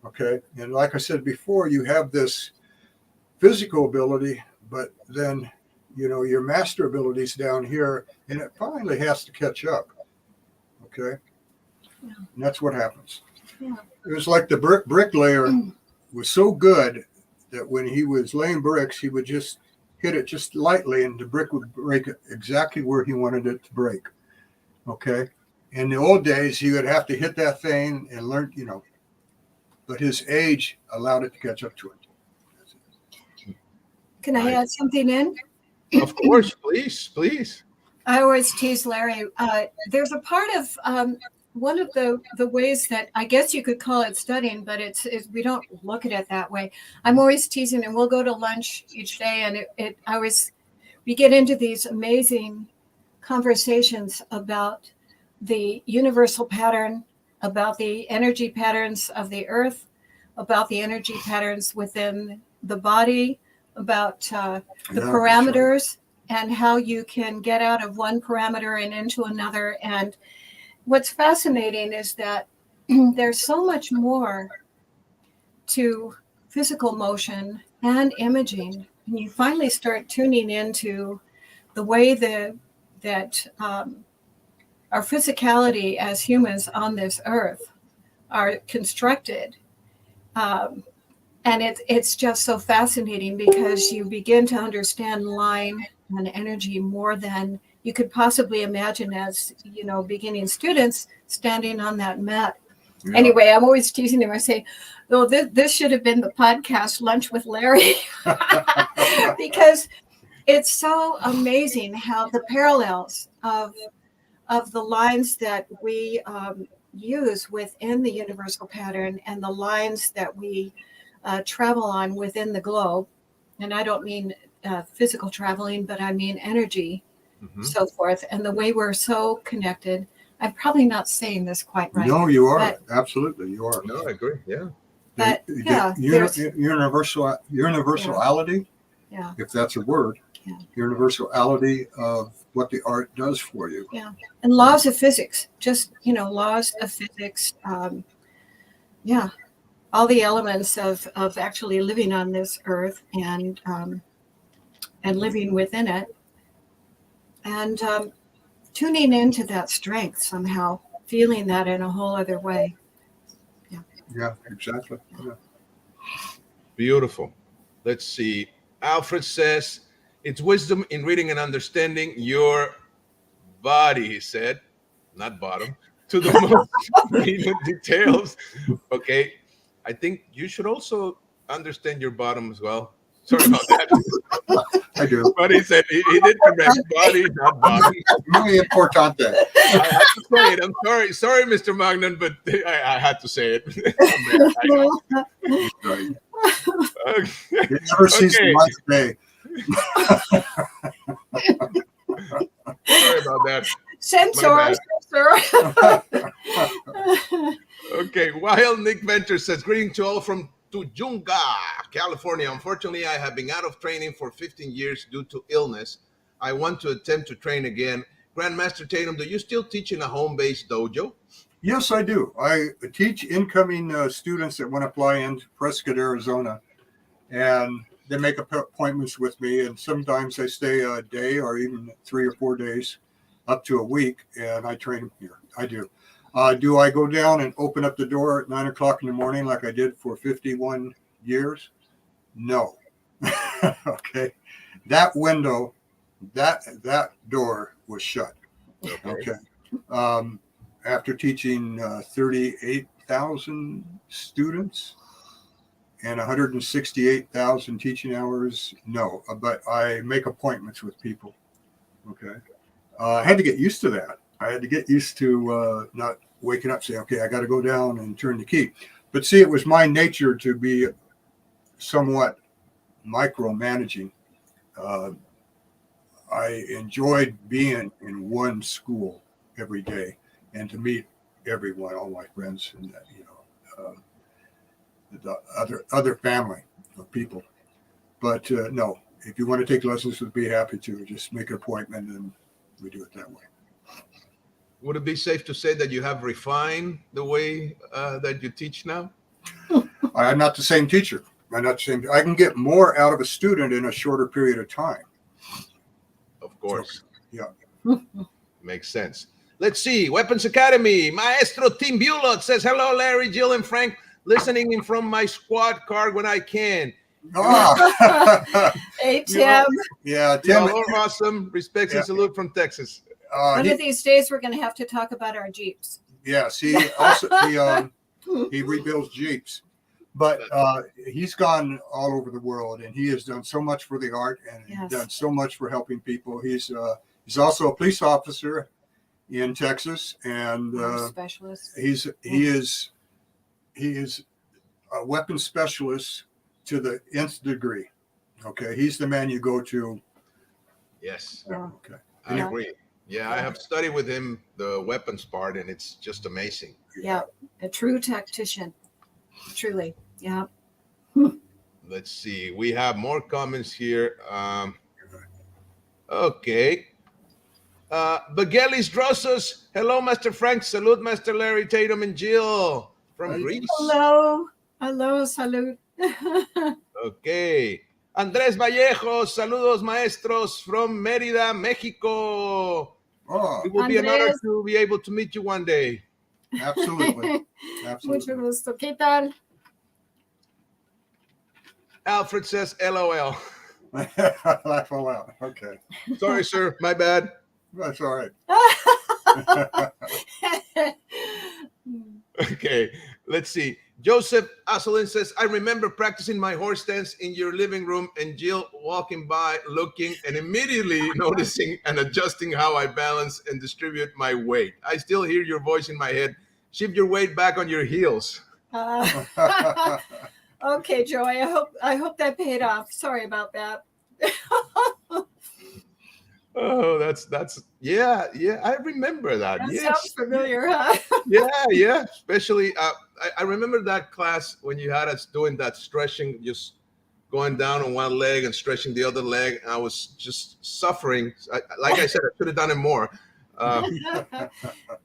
Okay. And like I said before, you have this physical ability, but then, your master abilities down here, and it finally has to catch up. Okay. Yeah. And that's what happens. Yeah. It was like the bricklayer was so good that when he was laying bricks, he would just hit it just lightly and the brick would break exactly where he wanted it to break. Okay. In the old days, he would have to hit that thing and learn, but his age allowed it to catch up to him. Can I add something in? Of course, please. I always tease Larry. There's a part of one of the ways that I guess you could call it studying, but it's we don't look at it that way. I'm always teasing, and we'll go to lunch each day, and we get into these amazing conversations about the universal pattern, about the energy patterns of the earth, about the energy patterns within the body, about the parameters, and how you can get out of one parameter and into another. And what's fascinating is that there's so much more to physical motion and imaging. And you finally start tuning into the way that our physicality as humans on this earth are constructed. And it's just so fascinating because you begin to understand line and energy more than you could possibly imagine as, beginning students standing on that mat. Yeah. Anyway, I'm always teasing him. I say, "Oh, this should have been the podcast Lunch with Larry," because it's so amazing how the parallels of the lines that we use within the universal pattern and the lines that we travel on within the globe. And I don't mean physical traveling, but I mean energy, so forth. And the way we're so connected. I'm probably not saying this quite right. No, you are. Absolutely, you are. No, I agree. Yeah. But universality, yeah, if that's a word, universality of what the art does for you. Yeah. And laws of physics, just, laws of physics. all the elements of actually living on this earth and living within it, and tuning into that strength somehow, feeling that in a whole other way. Yeah, exactly. Yeah. Beautiful. Let's see. Alfred says, it's wisdom in reading and understanding your body, he said, not bottom, to the most minute details. Okay. I think you should also understand your bottom as well. Sorry about that. I do. But he said he did correct. Body, not bottom. Muy importante. I had to say it. I'm sorry. Sorry, Mr. Magnan, but I had to say it. I know. Right. Okay. It never sees the light of day. Sorry about that. Sensor. Okay, while Nick Venter says, greeting to all from Tujunga, California. Unfortunately, I have been out of training for 15 years due to illness. I want to attempt to train again. Grandmaster Tatum, do you still teach in a home-based dojo? Yes, I do. I teach incoming students that want to fly into Prescott, Arizona, and they make appointments with me, and sometimes they stay a day or even 3 or 4 days, up to a week, and I train them here. I do. Do I go down and open up the door at 9 o'clock in the morning like I did for 51 years? No. Okay. That window, that door was shut. Okay. After teaching 38,000 students and 168,000 teaching hours, no. But I make appointments with people. Okay. I had to get used to that. I had to get used to not waking up, say, okay, I got to go down and turn the key. But see, it was my nature to be somewhat micromanaging. I enjoyed being in one school every day and to meet everyone, all my friends, and the other family of people. But no, if you want to take lessons, we'd be happy to. Just make an appointment and we do it that way. Would it be safe to say that you have refined the way that you teach now? I'm not the same teacher. I'm not the same. I can get more out of a student in a shorter period of time. Of course. So, yeah. Makes sense. Let's see. Weapons Academy. Maestro Tim Bulot says, hello, Larry, Jill, and Frank. Listening in from my squad car when I can. Hey, Tim. Yeah, Tim. Y'all are awesome. Respects and salute from Texas. One of these days, we're going to have to talk about our Jeeps. Yes, he also he rebuilds Jeeps, but he's gone all over the world, and he has done so much for the art and done so much for helping people. He's also a police officer in Texas, and specialist. He is a weapons specialist to the nth degree. Okay, he's the man you go to. Yes. Okay. I agree. Yeah, I have studied with him the weapons part, and it's just amazing. Yeah, a true tactician. Truly. Yeah. Let's see. We have more comments here. Okay. Bagelis Drossos. Hello, Master Frank. Salute, Master Larry, Tatum, and Jill from Greece. Hello. Hello, salute. Okay. Andrés Vallejos. Saludos, maestros from Mérida, Mexico. Oh, It will be an honor to be able to meet you one day. Absolutely. Mucho gusto. ¿Qué tal? Alfred says, LOL. Laugh out loud. Okay. Sorry, sir. My bad. That's all right. Okay. Let's see. Joseph Asselin says, I remember practicing my horse stance in your living room and Jill walking by, looking and immediately noticing and adjusting how I balance and distribute my weight. I still hear your voice in my head. Shift your weight back on your heels. Okay, Joey. I hope that paid off. Sorry about that. Oh, that's yeah. I remember that. That yes. sounds familiar, huh? Yeah. Especially, I remember that class when you had us doing that stretching, just going down on one leg and stretching the other leg. I was just suffering. Like I said, I should have done it more.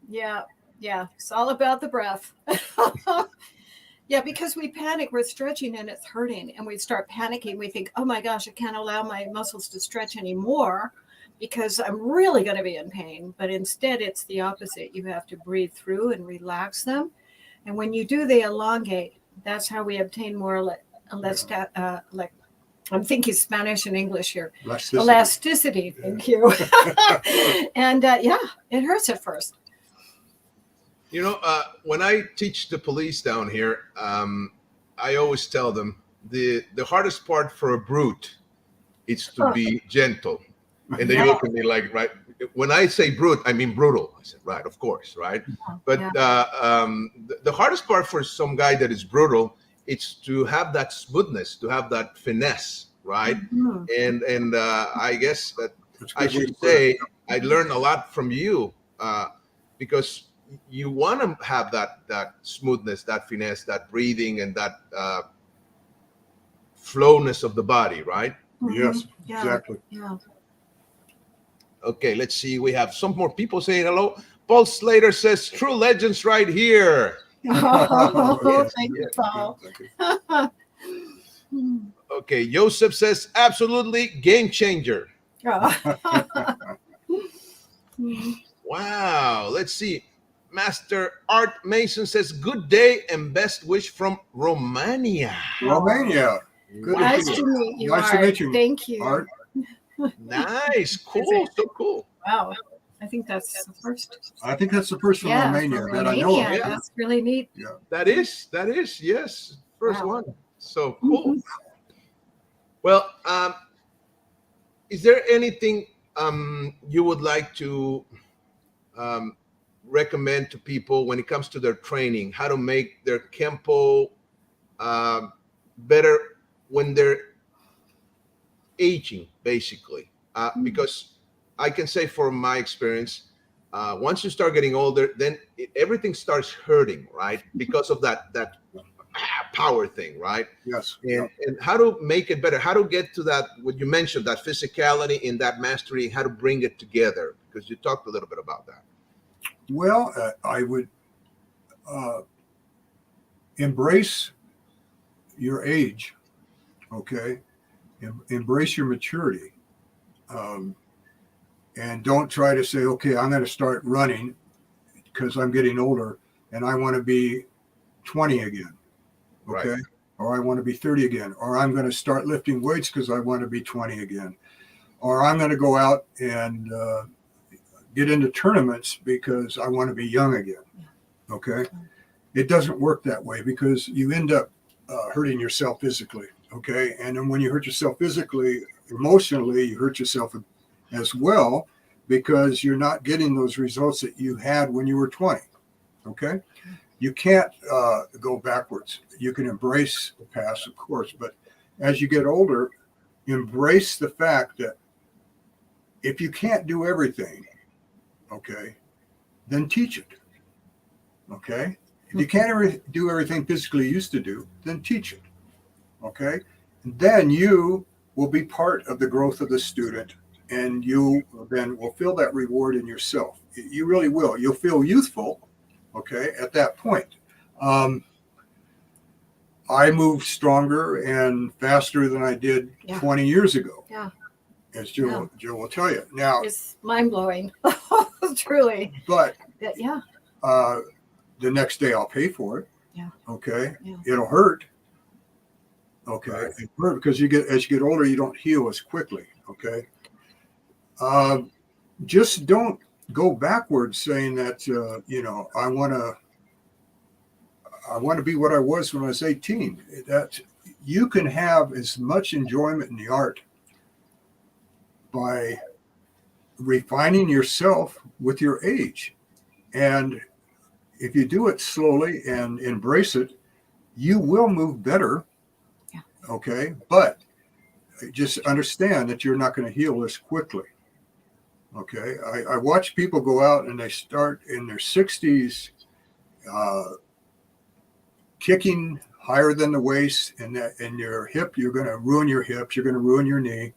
Yeah. It's all about the breath. Yeah, because we panic, we're stretching and it's hurting, and we start panicking. We think, oh my gosh, I can't allow my muscles to stretch anymore because I'm really going to be in pain. But instead, it's the opposite. You have to breathe through and relax them. And when you do, they elongate. That's how we obtain more I'm thinking Spanish and English here. Elasticity. Thank you. And yeah, it hurts at first. You know, when I teach the police down here, I always tell them the hardest part for a brute is to be gentle. And they look at me like, right? When I say brute, I mean brutal. I said, right, of course, right? But the hardest part for some guy that is brutal, it's to have that smoothness, to have that finesse, right? Mm-hmm. And I guess that I should say I learned a lot from you because you want to have that smoothness, that finesse, that breathing, and that flowness of the body, right? Mm-hmm. Yes, exactly. Yeah. Okay, let's see. We have some more people saying hello. Paul Slater says, "True legends right here." Oh, thank you, Paul. Okay, Joseph says, "Absolutely game changer." Wow. Let's see. Master Art Mason says, "Good day and best wish from Romania." Romania. Good nice to meet you. Nice to meet you. Thank you. Art. Nice. Cool. So cool. Wow. I think that's the first. I think that's the first from Romania that I know of. Yeah, that's really neat. Yeah. That is, yes. First one. So cool. Well, is there anything you would like to recommend to people when it comes to their training, how to make their Kenpo better when they're aging, basically? Because I can say from my experience, once you start getting older, then everything starts hurting, right? Because of that power thing, right? Yes. And how to make it better, how to get to that, what you mentioned, that physicality and that mastery, how to bring it together, because you talked a little bit about that. Well, I would embrace your age, okay? Embrace your maturity. And don't try to say, okay, I'm going to start running because I'm getting older and I want to be 20 again, okay? Right. Or I want to be 30 again. Or I'm going to start lifting weights because I want to be 20 again. Or I'm going to go out and get into tournaments because I want to be young again, okay? It doesn't work that way because you end up hurting yourself physically, okay? And then when you hurt yourself physically, emotionally, you hurt yourself as well because you're not getting those results that you had when you were 20, okay? You can't go backwards. You can embrace the past, of course, but as you get older, embrace the fact that if you can't do everything, okay, then teach it, okay? If you can't do everything physically you used to do, then teach it, okay? And then you will be part of the growth of the student, and you then will feel that reward in yourself. You really will. You'll feel youthful, okay, at that point. I moved stronger and faster than I did 20 years ago. Yeah. As Joe will tell you. Now, it's mind-blowing, truly. But yeah. The next day I'll pay for it. Yeah. Okay. Yeah. It'll hurt. Okay. Right. It hurt because as you get older, you don't heal as quickly. Okay. Just don't go backwards saying that I want to be what I was when I was 18. That you can have as much enjoyment in the art by refining yourself with your age. And if you do it slowly and embrace it, you will move better. Yeah. Okay. But just understand that you're not going to heal as quickly. Okay. I watch people go out and they start in their 60s, kicking higher than the waist, and your hip, you're going to ruin your hips. You're going to ruin your knee.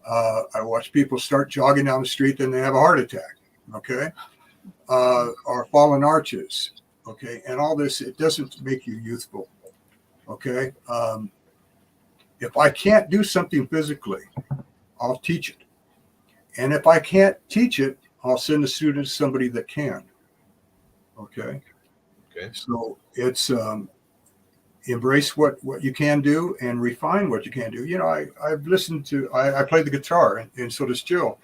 I watch people start jogging down the street, then they have a heart attack, okay? Or fallen arches, okay? And all this, it doesn't make you youthful. Okay. If I can't do something physically, I'll teach it. And if I can't teach it, I'll send a student to somebody that can. Okay. Okay. So it's embrace what you can do and refine what you can do. You know, I've listened to, I play the guitar, and so does Jill.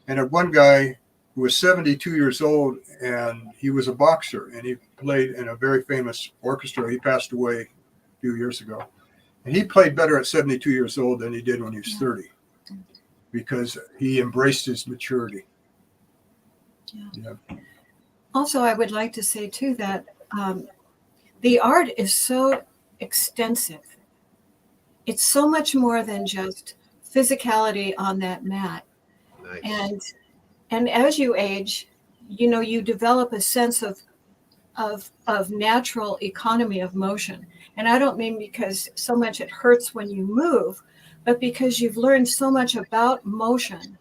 And one guy who was 72 years old, and he was a boxer, and he played in a very famous orchestra. He passed away a few years ago. And he played better at 72 years old than he did when he was 30, because he embraced his maturity. Yeah. Also, I would like to say too that the art is so extensive. It's so much more than just physicality on that mat. Nice. And as you age, you know, you develop a sense of natural economy of motion. And I don't mean because so much it hurts when you move, but because you've learned so much about motion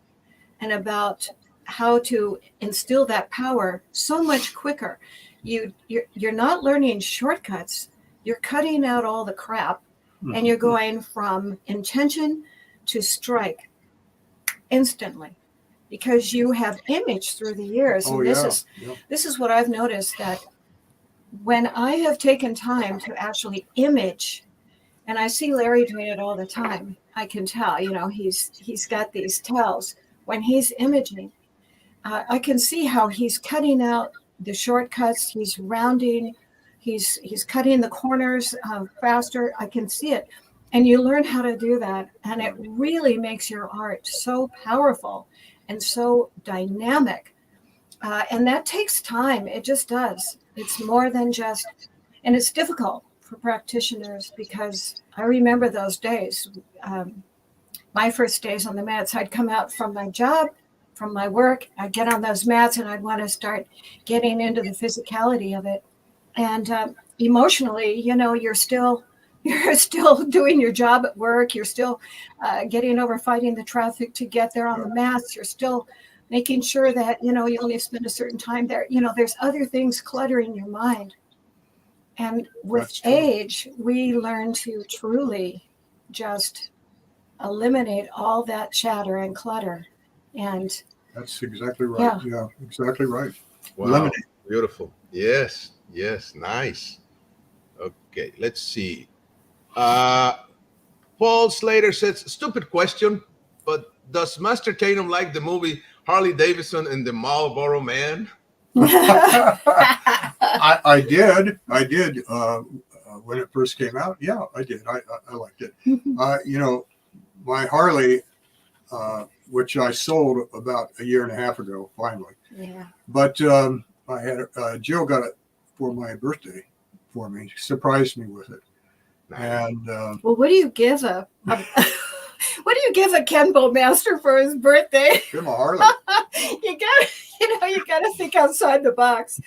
and about how to instill that power so much quicker. You're not learning shortcuts. You're cutting out all the crap, and you're going from intention to strike instantly, because you have imaged through the years. Oh, And yeah. this is what I've noticed, that when I have taken time to actually image, and I see Larry doing it all the time, I can tell, you know, he's got these tells when he's imaging. I can see how he's cutting out the shortcuts. He's rounding. He's cutting the corners faster. I can see it. And you learn how to do that. And it really makes your art so powerful and so dynamic. And that takes time. It just does. It's more than just, and it's difficult for practitioners, because I remember those days. My first days on the mats, I'd come out from my job, from my work, I'd get on those mats and I'd want to start getting into the physicality of it. And emotionally, you know, you're still doing your job at work. You're still getting over fighting the traffic to get there on the mats. You're still making sure that, you know, you only spend a certain time there. You know, there's other things cluttering your mind. And with age, we learn to truly just eliminate all that chatter and clutter. And that's exactly right. Yeah, exactly right. Wow. Eliminate. Beautiful. Yes. Nice. Okay, let's see. Paul Slater says, stupid question, but does Master Tatum like the movie Harley Davidson and the Marlboro Man? I did when it first came out. Yeah, I did. I liked it. You know, my Harley, which I sold about a year and a half ago, finally. Yeah. But I had Jill got it for my birthday for me. She surprised me with it. Nice. And well, what do you give a Kenpo master for his birthday? Give him a Harley. you got to think outside the box.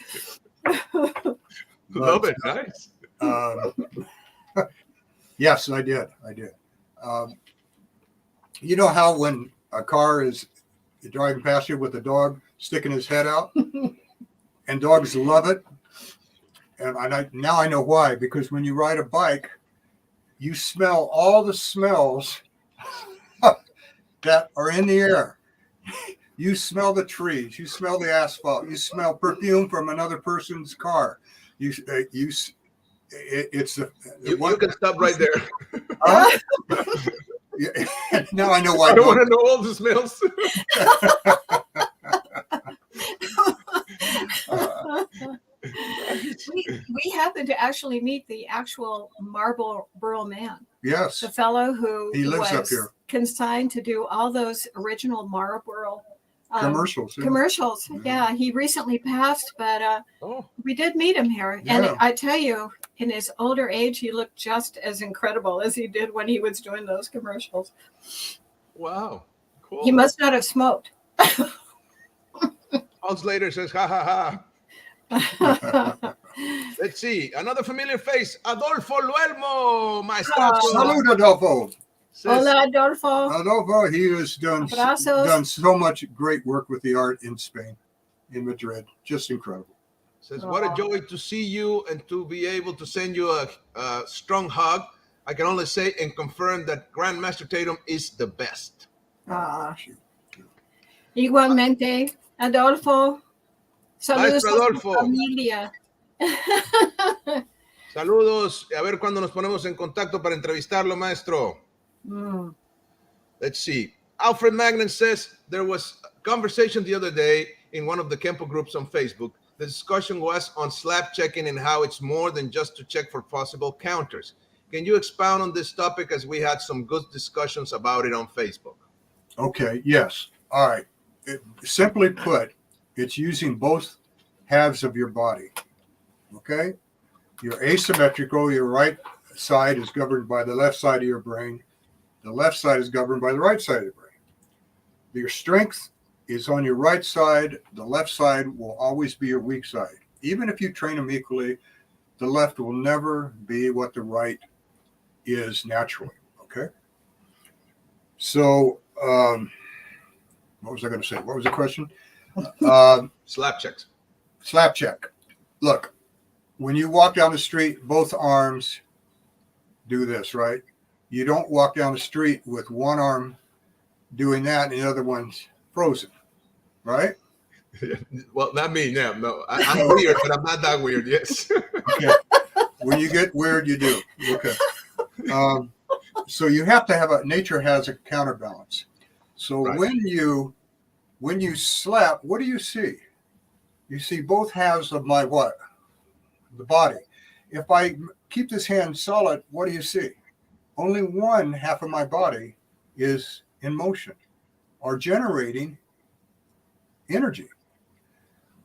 Love it. Nice. Yes, I did. You know how when a car is driving past you with a dog sticking his head out, and dogs love it, and now I know why, because when you ride a bike, you smell all the smells that are in the air. You smell the trees, you smell the asphalt, you smell perfume from another person's car. It's the you can stop right there. Now I know why. I don't want to know all the smells. We happened to actually meet the actual Marlboro Man. Yes. The fellow who lives was up here, consigned to do all those original Marlboro commercials. Yeah, he recently passed, but we did meet him here. Yeah. And I tell you, in his older age, he looked just as incredible as he did when he was doing those commercials. Wow. Cool. He must not have smoked. Hours later says, ha, ha, ha. Let's see. Another familiar face. Adolfo Luelmo, maestrazo. Salud, Adolfo. Hola, Adolfo. Adolfo, he has done so much great work with the art in Spain, in Madrid. Just incredible. Says, what a joy to see you and to be able to send you a strong hug. I can only say and confirm that Grandmaster Tatum is the best. Ah, igualmente, Adolfo. Saludos Maestro a su Adolfo, familia. saludos. A ver cuándo nos ponemos en contacto para entrevistarlo, maestro. Mm. Let's see. Alfred Magnan says there was a conversation the other day in one of the Kenpo groups on Facebook. The discussion was on slap checking and how it's more than just to check for possible counters. Can you expound on this topic, as we had some good discussions about it on Facebook? Okay, yes. All right. Simply put, it's using both halves of your body. Okay? You're asymmetrical. Your right side is governed by the left side of your brain. The left side is governed by the right side of the brain. Your strength is on your right side. The left side will always be your weak side. Even if you train them equally, the left will never be what the right is naturally. Okay? So, what was I going to say? What was the question? Slap checks. Slap check. Look, when you walk down the street, both arms do this, right? You don't walk down the street with one arm doing that and the other one's frozen, right? Well, not me. No. I'm weird, but I'm not that weird. Yes. Okay. When you get weird, you do. Okay. So you have to have nature has a counterbalance. So Right. when you slap, what do you see? You see both halves of my what? The body. If I keep this hand solid, what do you see? Only one half of my body is in motion or generating energy.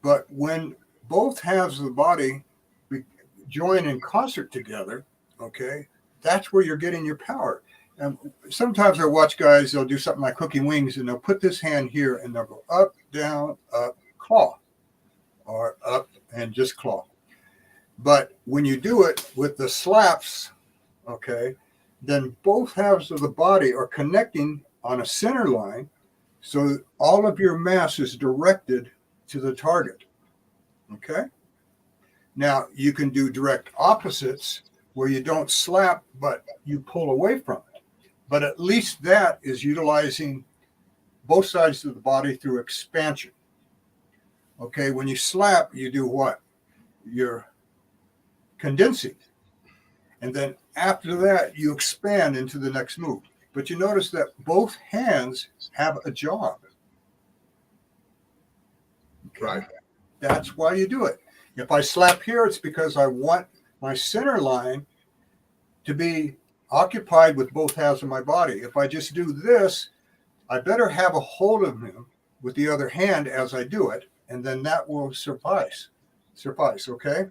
But when both halves of the body join in concert together, okay, that's where you're getting your power. And sometimes I watch guys, they'll do something like cooking wings and they'll put this hand here and they'll go up, down, up, claw, or up and just claw. But when you do it with the slaps, okay, then both halves of the body are connecting on a center line. So all of your mass is directed to the target. Okay. Now you can do direct opposites where you don't slap, but you pull away from it. But at least that is utilizing both sides of the body through expansion. Okay. When you slap, you do what? You're condensing. And then after that, you expand into the next move. But you notice that both hands have a job. Okay? Right. That's why you do it. If I slap here, it's because I want my center line to be occupied with both halves of my body. If I just do this, I better have a hold of him with the other hand as I do it, and then that will suffice, okay?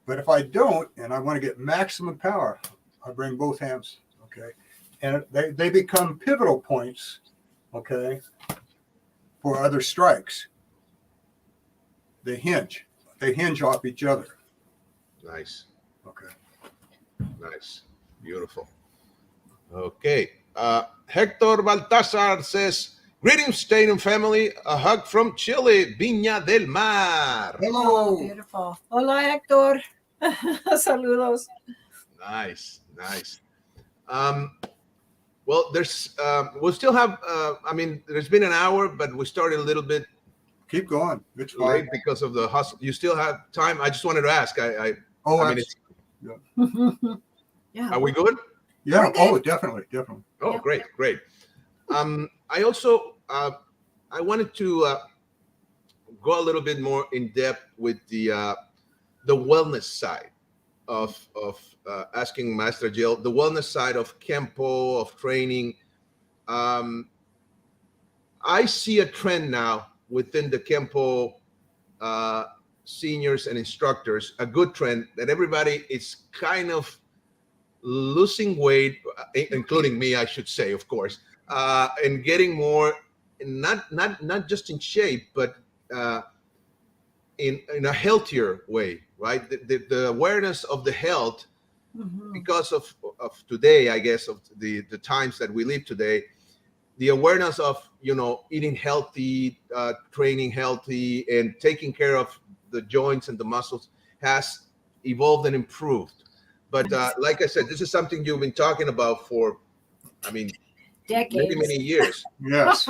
But if I don't, and I want to get maximum power, I bring both hands, okay? And they become pivotal points, okay, for other strikes. They hinge off each other. Nice. Okay. Nice. Beautiful. Okay. Hector Baltazar says, greetings, Tatum family. A hug from Chile, Viña del Mar. Hello. Oh, beautiful. Hola, Hector. Saludos. Nice. Well, we'll still have, there's been an hour, but we started a little bit Keep going. It's late fine. because of the hustle. You still have time? I just wanted to ask. Yeah. Are we good? Yeah. Okay. Oh, definitely. Oh, Yeah. great. I also I wanted to go a little bit more in depth with the wellness side of asking Master Jill, the wellness side of Kenpo, of training. I see a trend now within the Kenpo seniors and instructors, a good trend that everybody is kind of losing weight, including me, I should say, of course, and getting more, not just in shape, but in a healthier way, right? The awareness of the health, because of today, I guess, of the times that we live today, the awareness of, eating healthy, training healthy, and taking care of the joints and the muscles has evolved and improved. But like I said, this is something you've been talking about for, I mean, Decades. many years. Yes.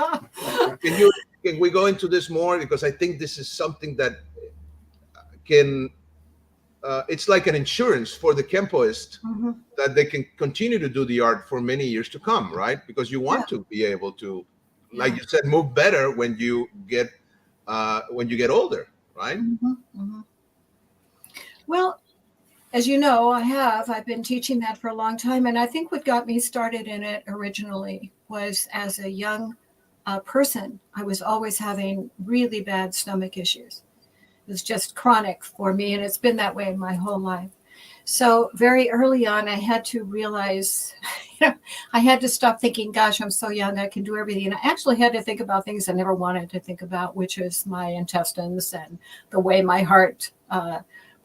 Can we go into this more? Because I think this is something that can, it's like an insurance for the Kenpoist Mhm. that they can continue to do the art for many years to come, right? Because you want Yeah. to be able to, like Yeah. you said, move better when you get older, right? Mhm. Mhm. Well, as you know, I've been teaching that for a long time. And I think what got me started in it originally was as a young person, I was always having really bad stomach issues. It was just chronic for me, and it's been that way my whole life. So very early on, I had to realize, I had to stop thinking, gosh, I'm so young, I can do everything. And I actually had to think about things I never wanted to think about, which is my intestines and the way my heart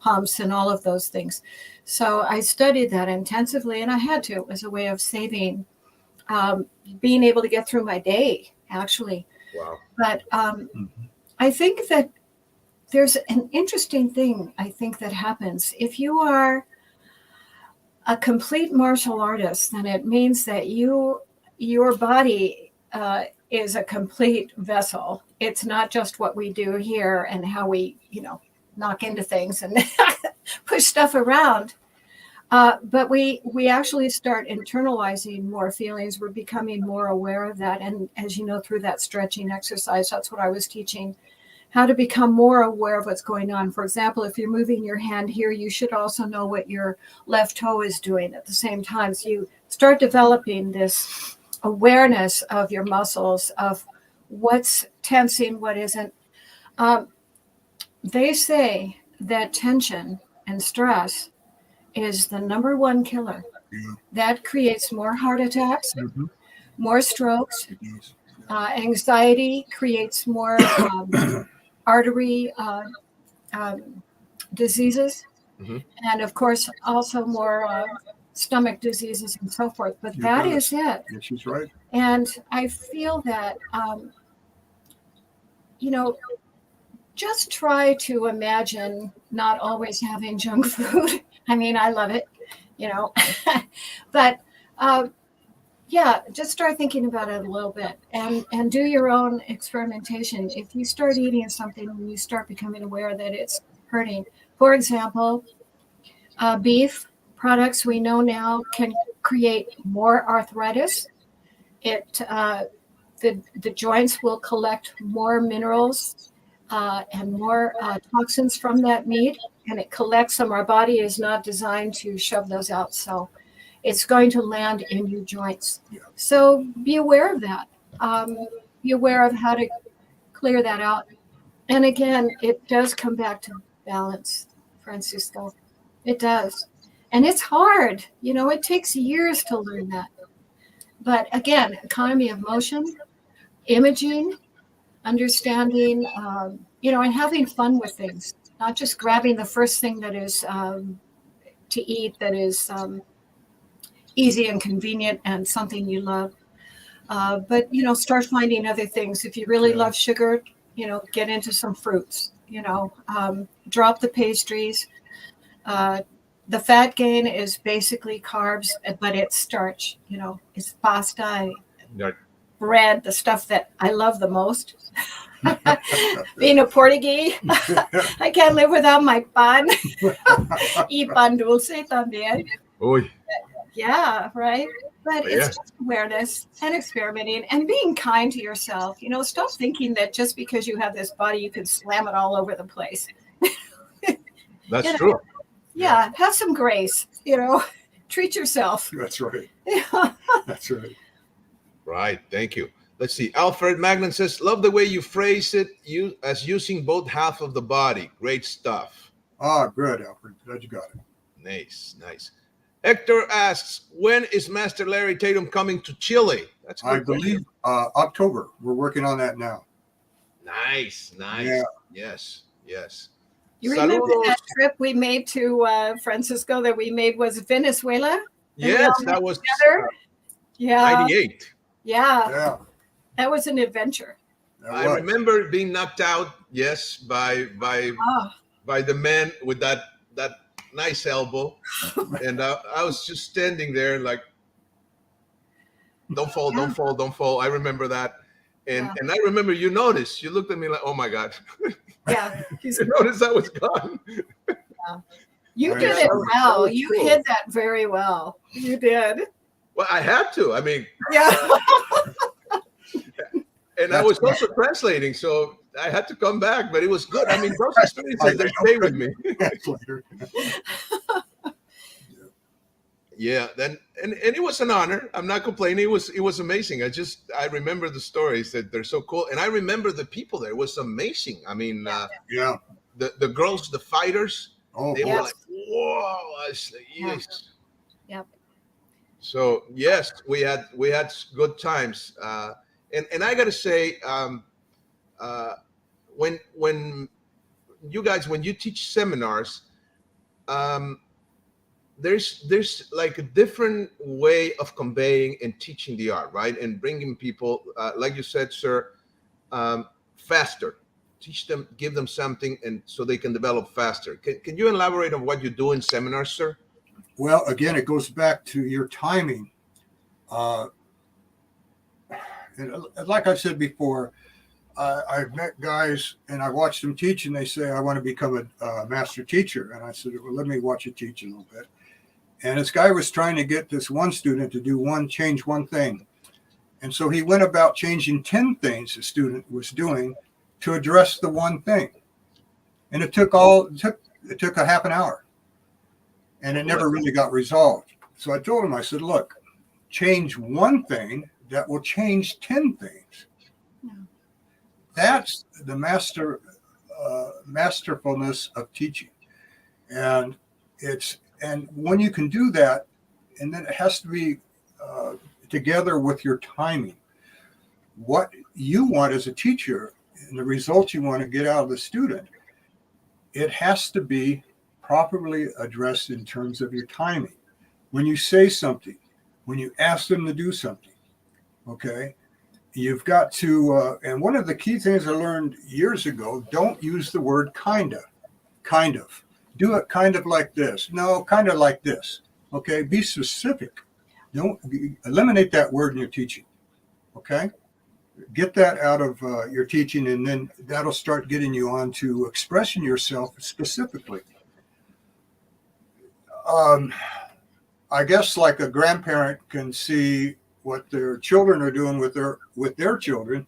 pumps and all of those things. So I studied that intensively, and I had to as a way of saving, being able to get through my day, actually. Wow. But I think that there's an interesting thing, I think, that happens. If you are a complete martial artist, then it means that your body is a complete vessel. It's not just what we do here and how we, knock into things and push stuff around. But we actually start internalizing more feelings. We're becoming more aware of that. And as you know, through that stretching exercise, that's what I was teaching, how to become more aware of what's going on. For example, if you're moving your hand here, you should also know what your left toe is doing at the same time. So you start developing this awareness of your muscles, of what's tensing, what isn't. They say that tension and stress is the number one killer. Yeah. That creates more heart attacks, Mm-hmm. more strokes. It is. Anxiety creates more artery diseases, Mhm. and of course also more stomach diseases and so forth. But It that does. is it. Yeah, she's right. And I feel that, just try to imagine not always having junk food. I mean, I love it, but yeah, just start thinking about it a little bit and do your own experimentation. If you start eating something and you start becoming aware that it's hurting, for example, beef products we know now can create more arthritis. The joints will collect more minerals and more toxins from that meat, and it collects them. Our body is not designed to shove those out, so it's going to land in your joints. Yeah. So be aware of that. Be aware of how to clear that out. And again, it does come back to balance, Francisco. It does. And it's hard. It takes years to learn that. But again, economy of motion, imaging, understanding, and having fun with things, not just grabbing the first thing that is to eat that is easy and convenient and something you love. But start finding other things. If you really love sugar, get into some fruits. Drop the pastries. The fat gain is basically carbs, but it's starch. It's pasta, Right. bread, the stuff that I love the most. Being a Portuguese, I can't live without my pan. Y pan dulce también. Oy. Yeah, right. But Yeah. it's just awareness and experimenting and being kind to yourself. Stop thinking that just because you have this body, you can slam it all over the place. That's true. Yeah, have some grace, treat yourself. That's right. Yeah. That's right. Right. Thank you. Let's see. Alfred Magnan says, love the way you phrase it, as using both half of the body. Great stuff. Ah, good, Alfred. Glad you got it. Nice, nice. Hector asks, when is Master Larry Tatum coming to Chile? That's a good I believe October. We're working on that now. Nice, nice. Yeah. Yes, yes. You remember Saludos. that trip we made to Francisco that we made was Venezuela? Yes, that was Yeah. 98. Yeah. Yeah. That was an adventure. That I was. remember being knocked out, yes, by Oh, the men with that nice elbow, and I was just standing there like, don't fall, don't fall, don't fall. I remember that. And I remember you noticed, you looked at me like, oh my God. Yeah. You noticed I was gone. You Right. did it That well. was You cool. hid that very well. You did. Well, I had to. I mean, Yeah. and I was also translating, so I had to come back, but it was good. I mean, those experiences, they stay with me. Translator. Yeah, then and it was an honor. I'm not complaining. It was amazing. I remember the stories that they're so cool, and I remember the people there. It was amazing. I mean, Yeah. the girls, the fighters, Oh, they boy. were like, whoa! I said, yes. Yep. So yes, we had good times, and I got to say, when you guys, when you teach seminars, um, there's like a different way of conveying and teaching the art, right? And bringing people, like you said, sir, faster. Teach them, give them something, and so they can develop faster. Can you elaborate on what you do in seminars, sir? Well, again, it goes back to your timing. And like I said before, I've met guys and I watched them teach, and they say, I want to become a master teacher. And I said, well, let me watch you teach a little bit. And this guy was trying to get this one student to change one thing. And so he went about changing 10 things the student was doing to address the one thing. And it took a half an hour. And it never really got resolved. So I told him, I said, look, change one thing that will change 10 things. Yeah. That's the masterfulness of teaching. And when you can do that, and then it has to be together with your timing. What you want as a teacher and the results you want to get out of the student, it has to be properly addressed in terms of your timing. When you say something, when you ask them to do something, okay, you've got to, and one of the key things I learned years ago, don't use the word kind of. Do it kind of like this. No, kind of like this. Okay, be specific. Don't eliminate that word in your teaching. Okay, get that out of your teaching, and then that'll start getting you on to expressing yourself specifically. I guess like a grandparent can see what their children are doing with their children.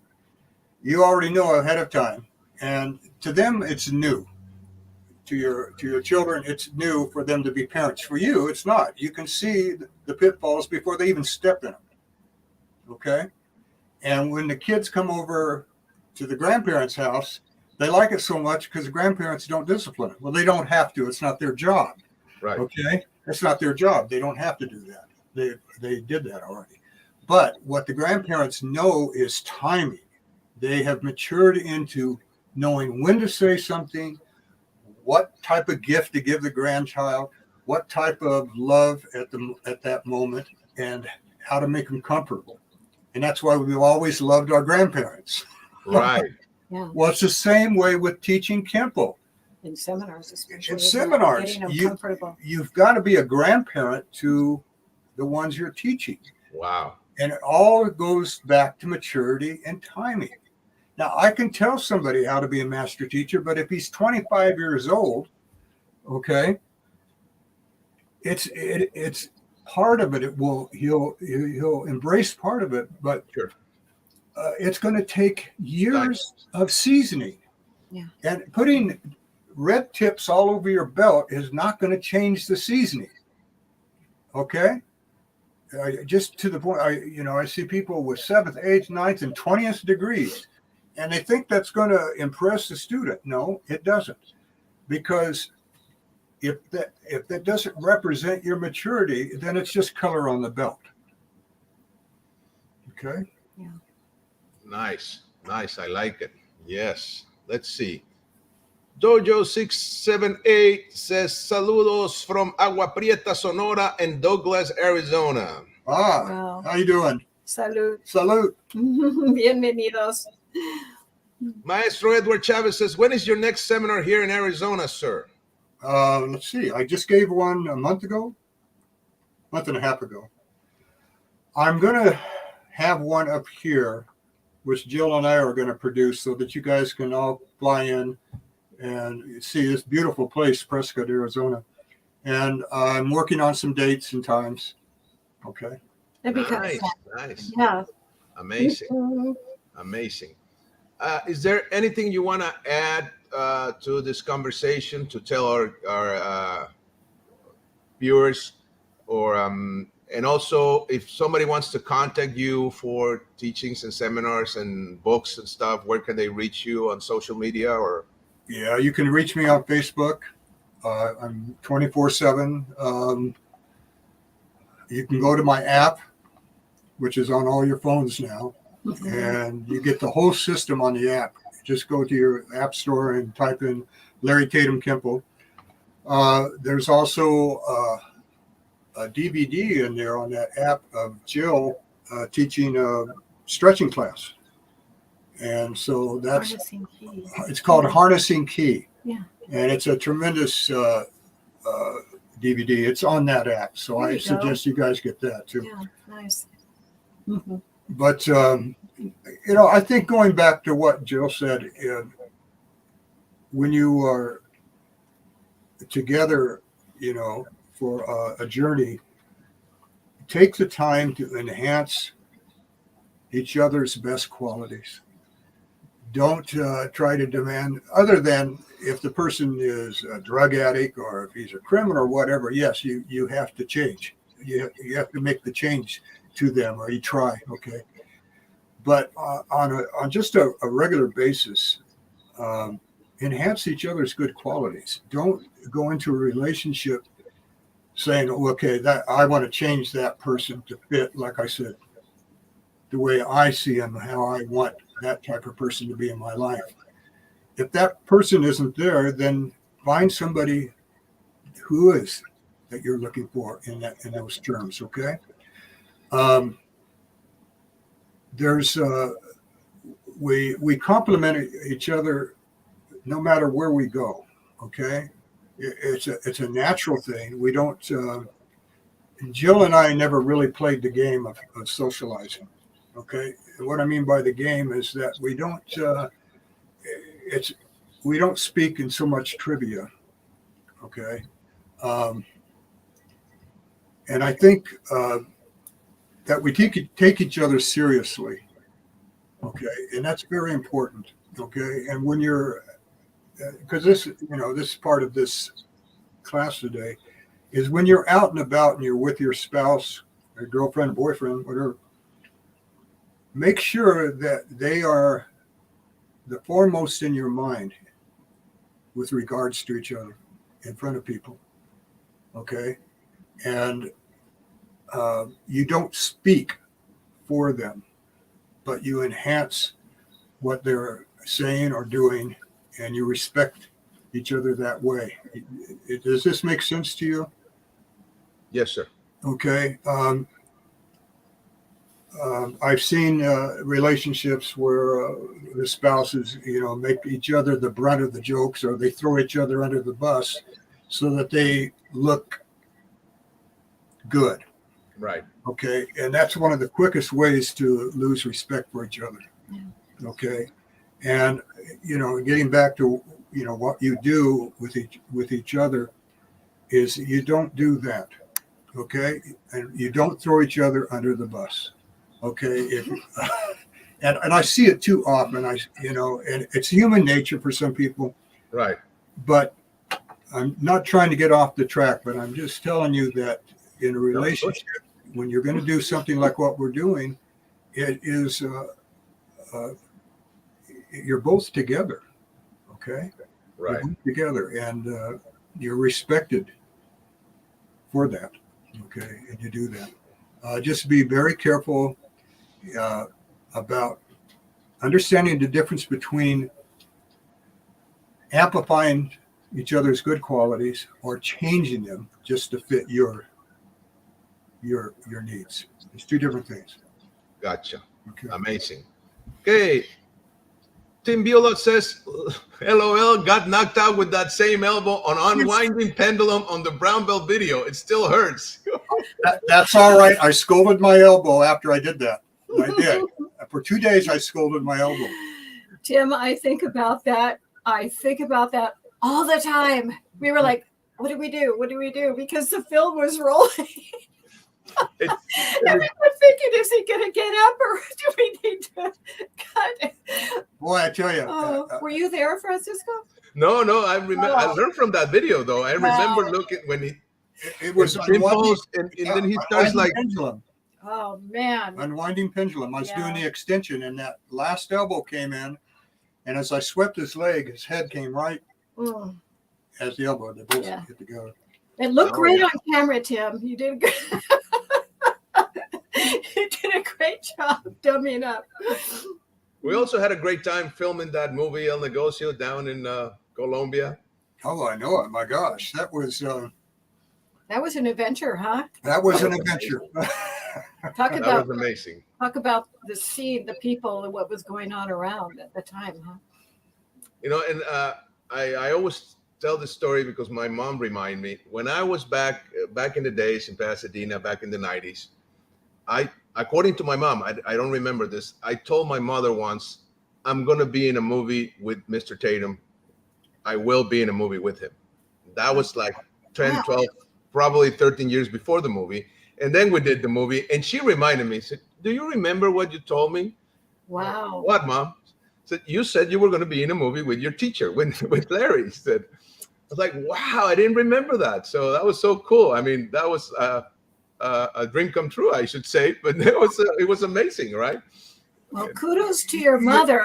You already know ahead of time, and to them it's new. To your children, it's new for them to be parents. For you, it's not. You can see the pitfalls before they even step in them. Okay, and when the kids come over to the grandparents' house, they like it so much because the grandparents don't discipline them. Well, they don't have to. It's not their job. Right. Okay, that's not their job. They don't have to do that. They did that already. But what the grandparents know is timing. They have matured into knowing when to say something, what type of gift to give the grandchild, what type of love at that moment, and how to make them comfortable. And that's why we've always loved our grandparents. Right. Yeah. Well, it's the same way with teaching Kenpo. In seminars, especially. In seminars, Getting them comfortable. you've got to be a grandparent to the ones you're teaching. Wow. And it all goes back to maturity and timing. Now, I can tell somebody how to be a master teacher, but if he's 25 years old, okay, it's part of it. He'll embrace part of it, but Sure. It's going to take years of seasoning. Yeah. And putting red tips all over your belt is not going to change the seasoning. Okay. Just to the point, I see people with 7th, 8th, 9th, and 20th degrees, and they think that's going to impress the student. No, it doesn't, because if that doesn't represent your maturity, then it's just color on the belt. Okay. Yeah. Nice. I like it. Yes. Let's see. Dojo678 says saludos from Agua Prieta, Sonora, and Douglas, Arizona. Wow. How you doing? Salud. Salute. Bienvenidos. Maestro Edward Chavez says, when is your next seminar here in Arizona, sir? Let's see. I just gave one a month and a half ago. I'm going to have one up here, which Jill and I are going to produce so that you guys can all fly in and see this beautiful place, Prescott, Arizona. And I'm working on some dates and times. Okay. That'd be good. Nice, nice, Yeah. amazing, amazing. Is there anything you want to add to this conversation to tell our viewers, or and also if somebody wants to contact you for teachings and seminars and books and stuff, where can they reach you on social media? Or Yeah, you can reach me on Facebook. I'm 24/7. You can go to my app, which is on all your phones now, and you get the whole system on the app. Just go to your app store and type in Larry Tatum Kenpo. There's also a DVD in there on that app of Jill teaching a stretching class. And so it's called Harnessing Key. Yeah. And it's a tremendous DVD. It's on that app. So I suggest you guys get that too. Yeah, nice. But, I think going back to what Jill said, when you are together, for a journey, take the time to enhance each other's best qualities. Don't try to demand, other than if the person is a drug addict or if he's a criminal or whatever. Yes, you have to change. You have to make the change to them, or you try. Okay, but on just a regular basis, enhance each other's good qualities. Don't go into a relationship saying, okay, that I want to change that person to fit, like I said, the way I see him, how I want that type of person to be in my life. If that person isn't there, then find somebody who is that you're looking for in those terms. Okay. We complement each other no matter where we go. Okay. It's a natural thing. We don't, Jill and I never really played the game of socializing. Okay. And what I mean by the game is that we don't speak in so much trivia. Okay. And I think that we take each other seriously. Okay. And that's very important. Okay. And when you're, because this part of this class today is when you're out and about and you're with your spouse, or girlfriend, boyfriend, whatever, make sure that they are the foremost in your mind with regards to each other in front of people. Okay. And you don't speak for them, but you enhance what they're saying or doing, and you respect each other that way. Does this make sense to you? yes, sir. Okay. I've seen relationships where the spouses, make each other the brunt of the jokes, or they throw each other under the bus so that they look good. Right. Okay. And that's one of the quickest ways to lose respect for each other. Yeah. Okay. And, getting back to, what you do with each other is you don't do that. Okay. And you don't throw each other under the bus. Okay. And I see it too often. And it's human nature for some people. Right. But I'm not trying to get off the track, but I'm just telling you that in a relationship, when you're going to do something like what we're doing, it is, you're both together. Okay. Right. You're both together, and you're respected for that. Okay. And you do that. Just be very careful about understanding the difference between amplifying each other's good qualities or changing them just to fit your needs. It's two different things. Gotcha. Okay. Amazing. Okay. Tim Biola says, LOL, got knocked out with that same elbow on unwinding pendulum on the brown belt video. It still hurts. That's all right. I scolded my elbow after I did that. I did. For 2 days, I scolded my elbow. Tim, I think about that. I think about that all the time. We were like, what do we do? What do we do? Because the film was rolling. And we were thinking, is he going to get up or do we need to cut it? Boy, I tell you. Were you there, Francisco? No, I remember. I learned from that video, though. I remember looking when he. It was unwinding, and then he starts like. Pendulum. Oh, man. Unwinding pendulum. I was doing the extension, and that last elbow came in. And as I swept his leg, his head came right as the elbow. They both hit together. It looked great on camera, Tim. You did good. You did a great job dummying up. We also had a great time filming that movie El Negocio down in Colombia. Oh, I know it. My gosh, that was an adventure, huh? That was an adventure. That was amazing. Talk about the scene, the people, and what was going on around at the time, huh? You know, and I always tell this story because my mom reminded me when I was back in the days in Pasadena, back in the 90s. According to my mom, I don't remember this. I told my mother once, I'm going to be in a movie with Mr. Tatum. I will be in a movie with him. That was like 10, 12, probably 13 years before the movie. And then we did the movie. And she reminded me, said, do you remember what you told me? Wow. What, Mom? Said, you said you were going to be in a movie with your teacher, with Larry. Said, I was like, wow, I didn't remember that. So that was so cool. I mean, that was a dream come true, I should say. But it was amazing, right? Well, kudos to your mother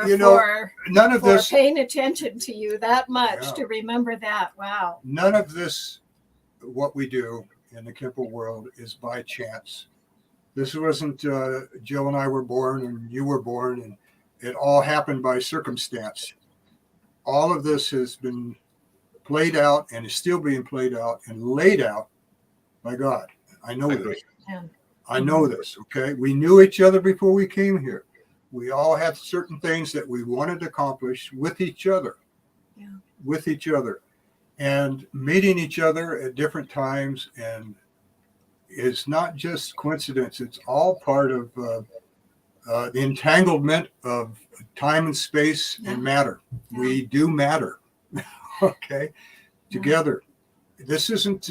for paying attention to you that much to remember that. Wow. None of this, what we do in the Kenpo world, is by chance. This wasn't Joe and I were born and you were born and it all happened by circumstance. All of this has been played out and is still being played out and laid out by God. I know this. Yeah. I know this, okay? We knew each other before we came here. We all had certain things that we wanted to accomplish with each other. Yeah. With each other. And meeting each other at different times, and it's not just coincidence. It's all part of the entanglement of time and space and matter. Yeah. We do matter, okay, together. This isn't,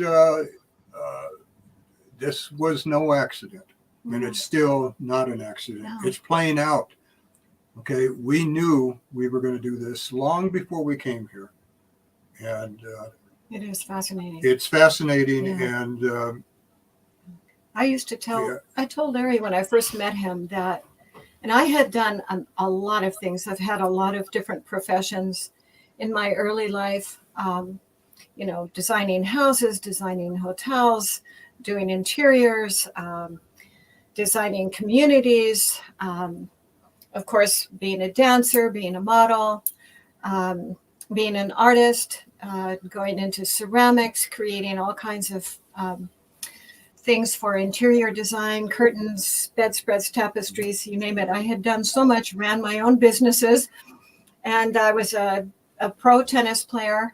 this was no accident, and it's still not an accident. No. It's playing out, okay? We knew we were going to do this long before we came here. And it is fascinating. It's fascinating. Yeah. And I used to I told Larry when I first met him that, and I had done a lot of things. I've had a lot of different professions in my early life, you know, designing houses, designing hotels, doing interiors, designing communities, of course, being a dancer, being a model, being an artist, going into ceramics, creating all kinds of things for interior design, curtains, bedspreads, tapestries, you name it. I had done so much, ran my own businesses, and I was a pro tennis player.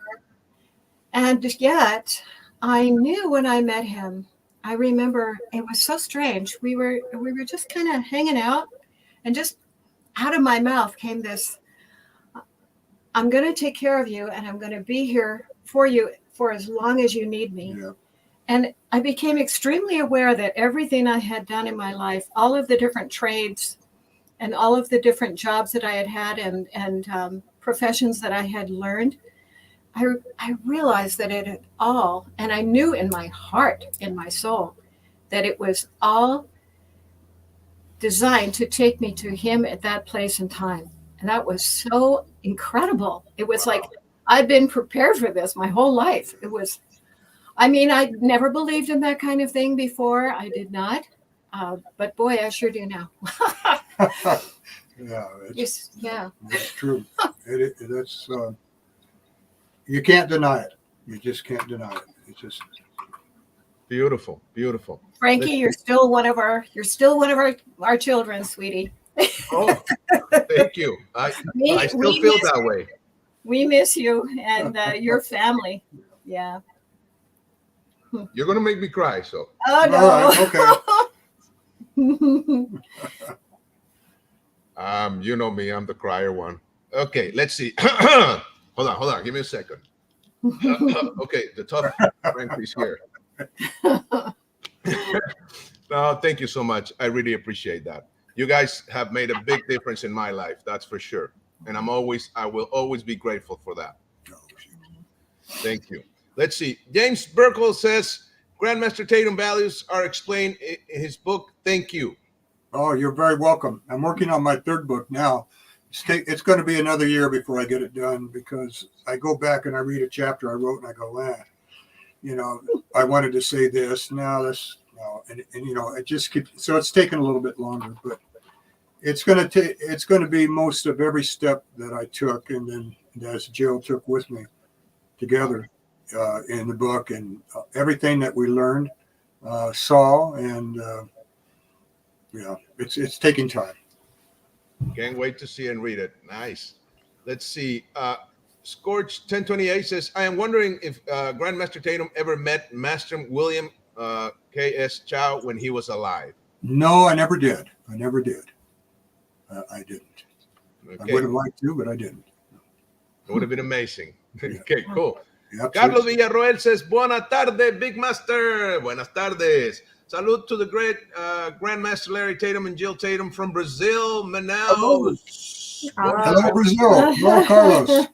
And yet, I knew when I met him, I remember it was so strange. We were just kind of hanging out, and just out of my mouth came this, I'm going to take care of you, and I'm going to be here for you for as long as you need me. Yeah. And I became extremely aware that everything I had done in my life, all of the different trades and all of the different jobs that I had had and professions that I had learned, I realized that it had all, and I knew in my heart, in my soul, that it was all designed to take me to him at that place and time. And that was so incredible. It was like, I've been prepared for this my whole life. It was, I mean, I never believed in that kind of thing before. I did not. But boy, I sure do now. Yeah. It's true. That's you can't deny it. You just can't deny it. It's just beautiful. Frankie, you're still one of our children, sweetie. Oh, Thank you. I still feel that way. We miss you and your family. Yeah. You're gonna make me cry. So. Oh no. All right, okay. You know me. I'm the crier one. Okay. Let's see. Hold on. Give me a second. Okay. The tough Frankie's here. No, thank you so much. I really appreciate that. You guys have made a big difference in my life. That's for sure. And I will always be grateful for that. Thank you. Let's see. James Burkle says Grandmaster Tatum values are explained in his book. Thank you. Oh, you're very welcome. I'm working on my third book now. It's going to be another year before I get it done because I go back and I read a chapter I wrote and I go, I wanted to say this. Now this, and it just keeps. So it's taken a little bit longer, but it's going to be most of every step that I took and then as Jill took with me together in the book and everything that we learned, saw, and it's taking time. Can't wait to see and read it. Nice. Let's see. Scorch 1028 says, I am wondering if Grandmaster Tatum ever met Master William K.S. Chow when he was alive. No, I never did. I didn't. Okay. I would have liked to, but I didn't. It would have been amazing. Okay, cool. Yeah, Carlos Villarroel says, Buenas tardes, Big Master. Buenas tardes. Salute to the great Grandmaster Larry Tatum and Jill Tatum from Brazil, Manaus. Hello, Brazil. Hello, Carlos.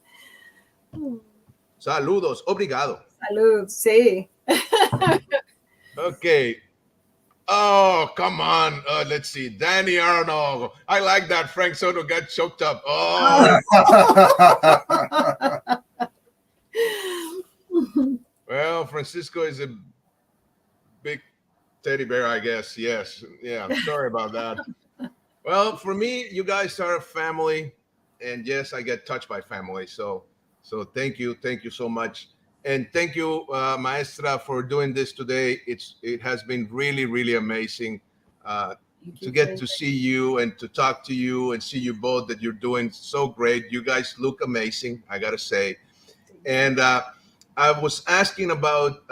Saludos. Obrigado. Salud, sí. Okay. Oh, come on. Let's see. Danny Arnold. I like that. Frank Soto got choked up. Oh. Well, Francisco is a big teddy bear, I guess. Yes. Yeah. I'm sorry about that. Well, for me, you guys are a family. And yes, I get touched by family. So thank you. Thank you so much. And thank you, Maestra, for doing this today. It has been really, really amazing to get to see you and to talk to you and see you both that you're doing so great. You guys look amazing, I got to say. And I was asking about,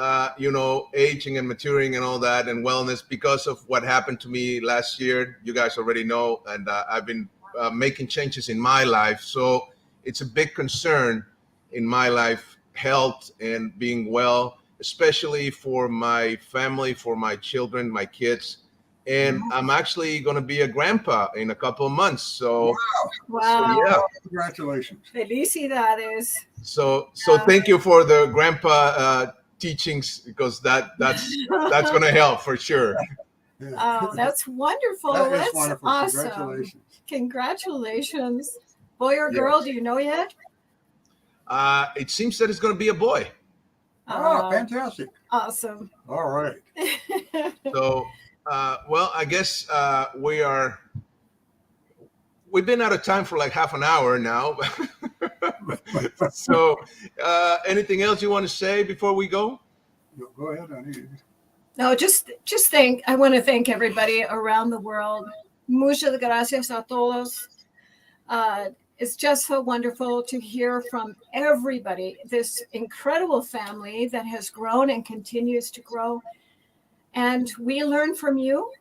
aging and maturing and all that and wellness because of what happened to me last year. You guys already know. And I've been making changes in my life. So it's a big concern in my life, health and being well, especially for my family, for my children, my kids. And I'm actually going to be a grandpa in a couple of months. So, wow. So, yeah. Congratulations. Felicidades. So thank you for the grandpa teachings because that's going to help for sure. Yeah. Oh, that's wonderful. That's wonderful. Awesome. Congratulations. Congratulations. Boy or girl, do you know yet? It seems that it's going to be a boy. Oh, fantastic. Awesome. All right. So, well, I guess we've been out of time for like half an hour now. So, anything else you want to say before we go? Go ahead, honey. No, just I want to thank everybody around the world. Muchas gracias a todos. It's just so wonderful to hear from everybody, this incredible family that has grown and continues to grow. And we learn from you,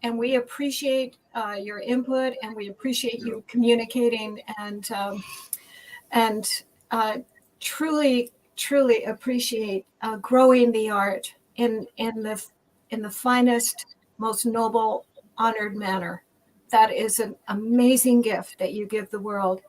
and we appreciate your input, and we appreciate you communicating, and truly appreciate growing the art in the finest, most noble, honored manner. That is an amazing gift that you give the world,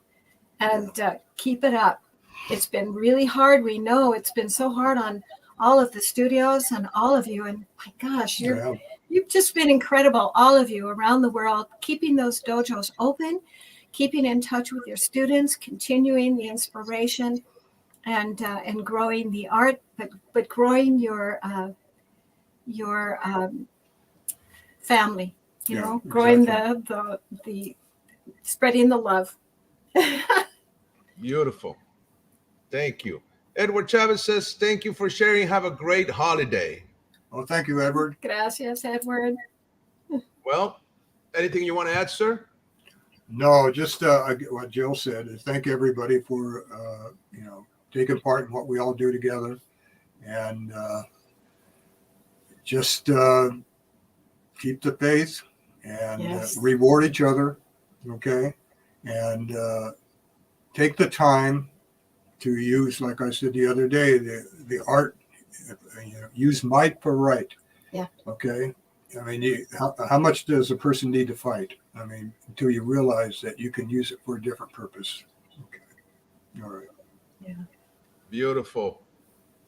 and keep it up. It's been really hard. We know it's been so hard on all of the studios and all of you. And my gosh, you've just been incredible, all of you around the world, keeping those dojos open, keeping in touch with your students, continuing the inspiration, and growing the art, but growing your family. Growing the spreading the love. Beautiful. Thank you. Edward Chavez says, thank you for sharing. Have a great holiday. Oh, thank you, Edward. Gracias, Edward. Well, anything you want to add, sir? No, just what Jill said. Is thank everybody for taking part in what we all do together, and just keep the faith and Yes. reward each other. Okay, and take the time to use, like I said the other day, the art. Use might for right. Yeah. Okay. I mean, how much does a person need to fight? I mean, until you realize that you can use it for a different purpose. Okay. All right. Yeah. Beautiful.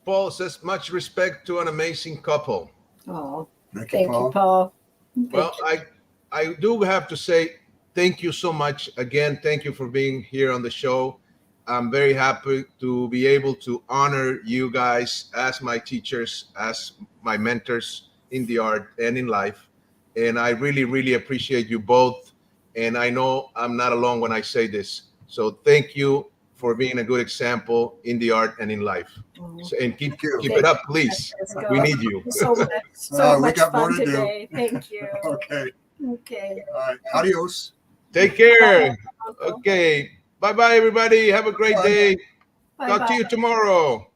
Paul says, much respect to an amazing couple. Oh, Thank thank you, Paul. Well, I do have to say thank you so much again. Thank you for being here on the show. I'm very happy to be able to honor you guys as my teachers, as my mentors in the art and in life. And I really, really appreciate you both. And I know I'm not alone when I say this. So thank you for being a good example in the art and in life. So, and keep it up, please. We need you. So much, so much got more fun to do. today. Thank you. Okay. Okay. All right. Adios. Take care. Uncle. Okay. Bye-bye, everybody. Have a great Bye. day. Bye Talk to bye. you tomorrow.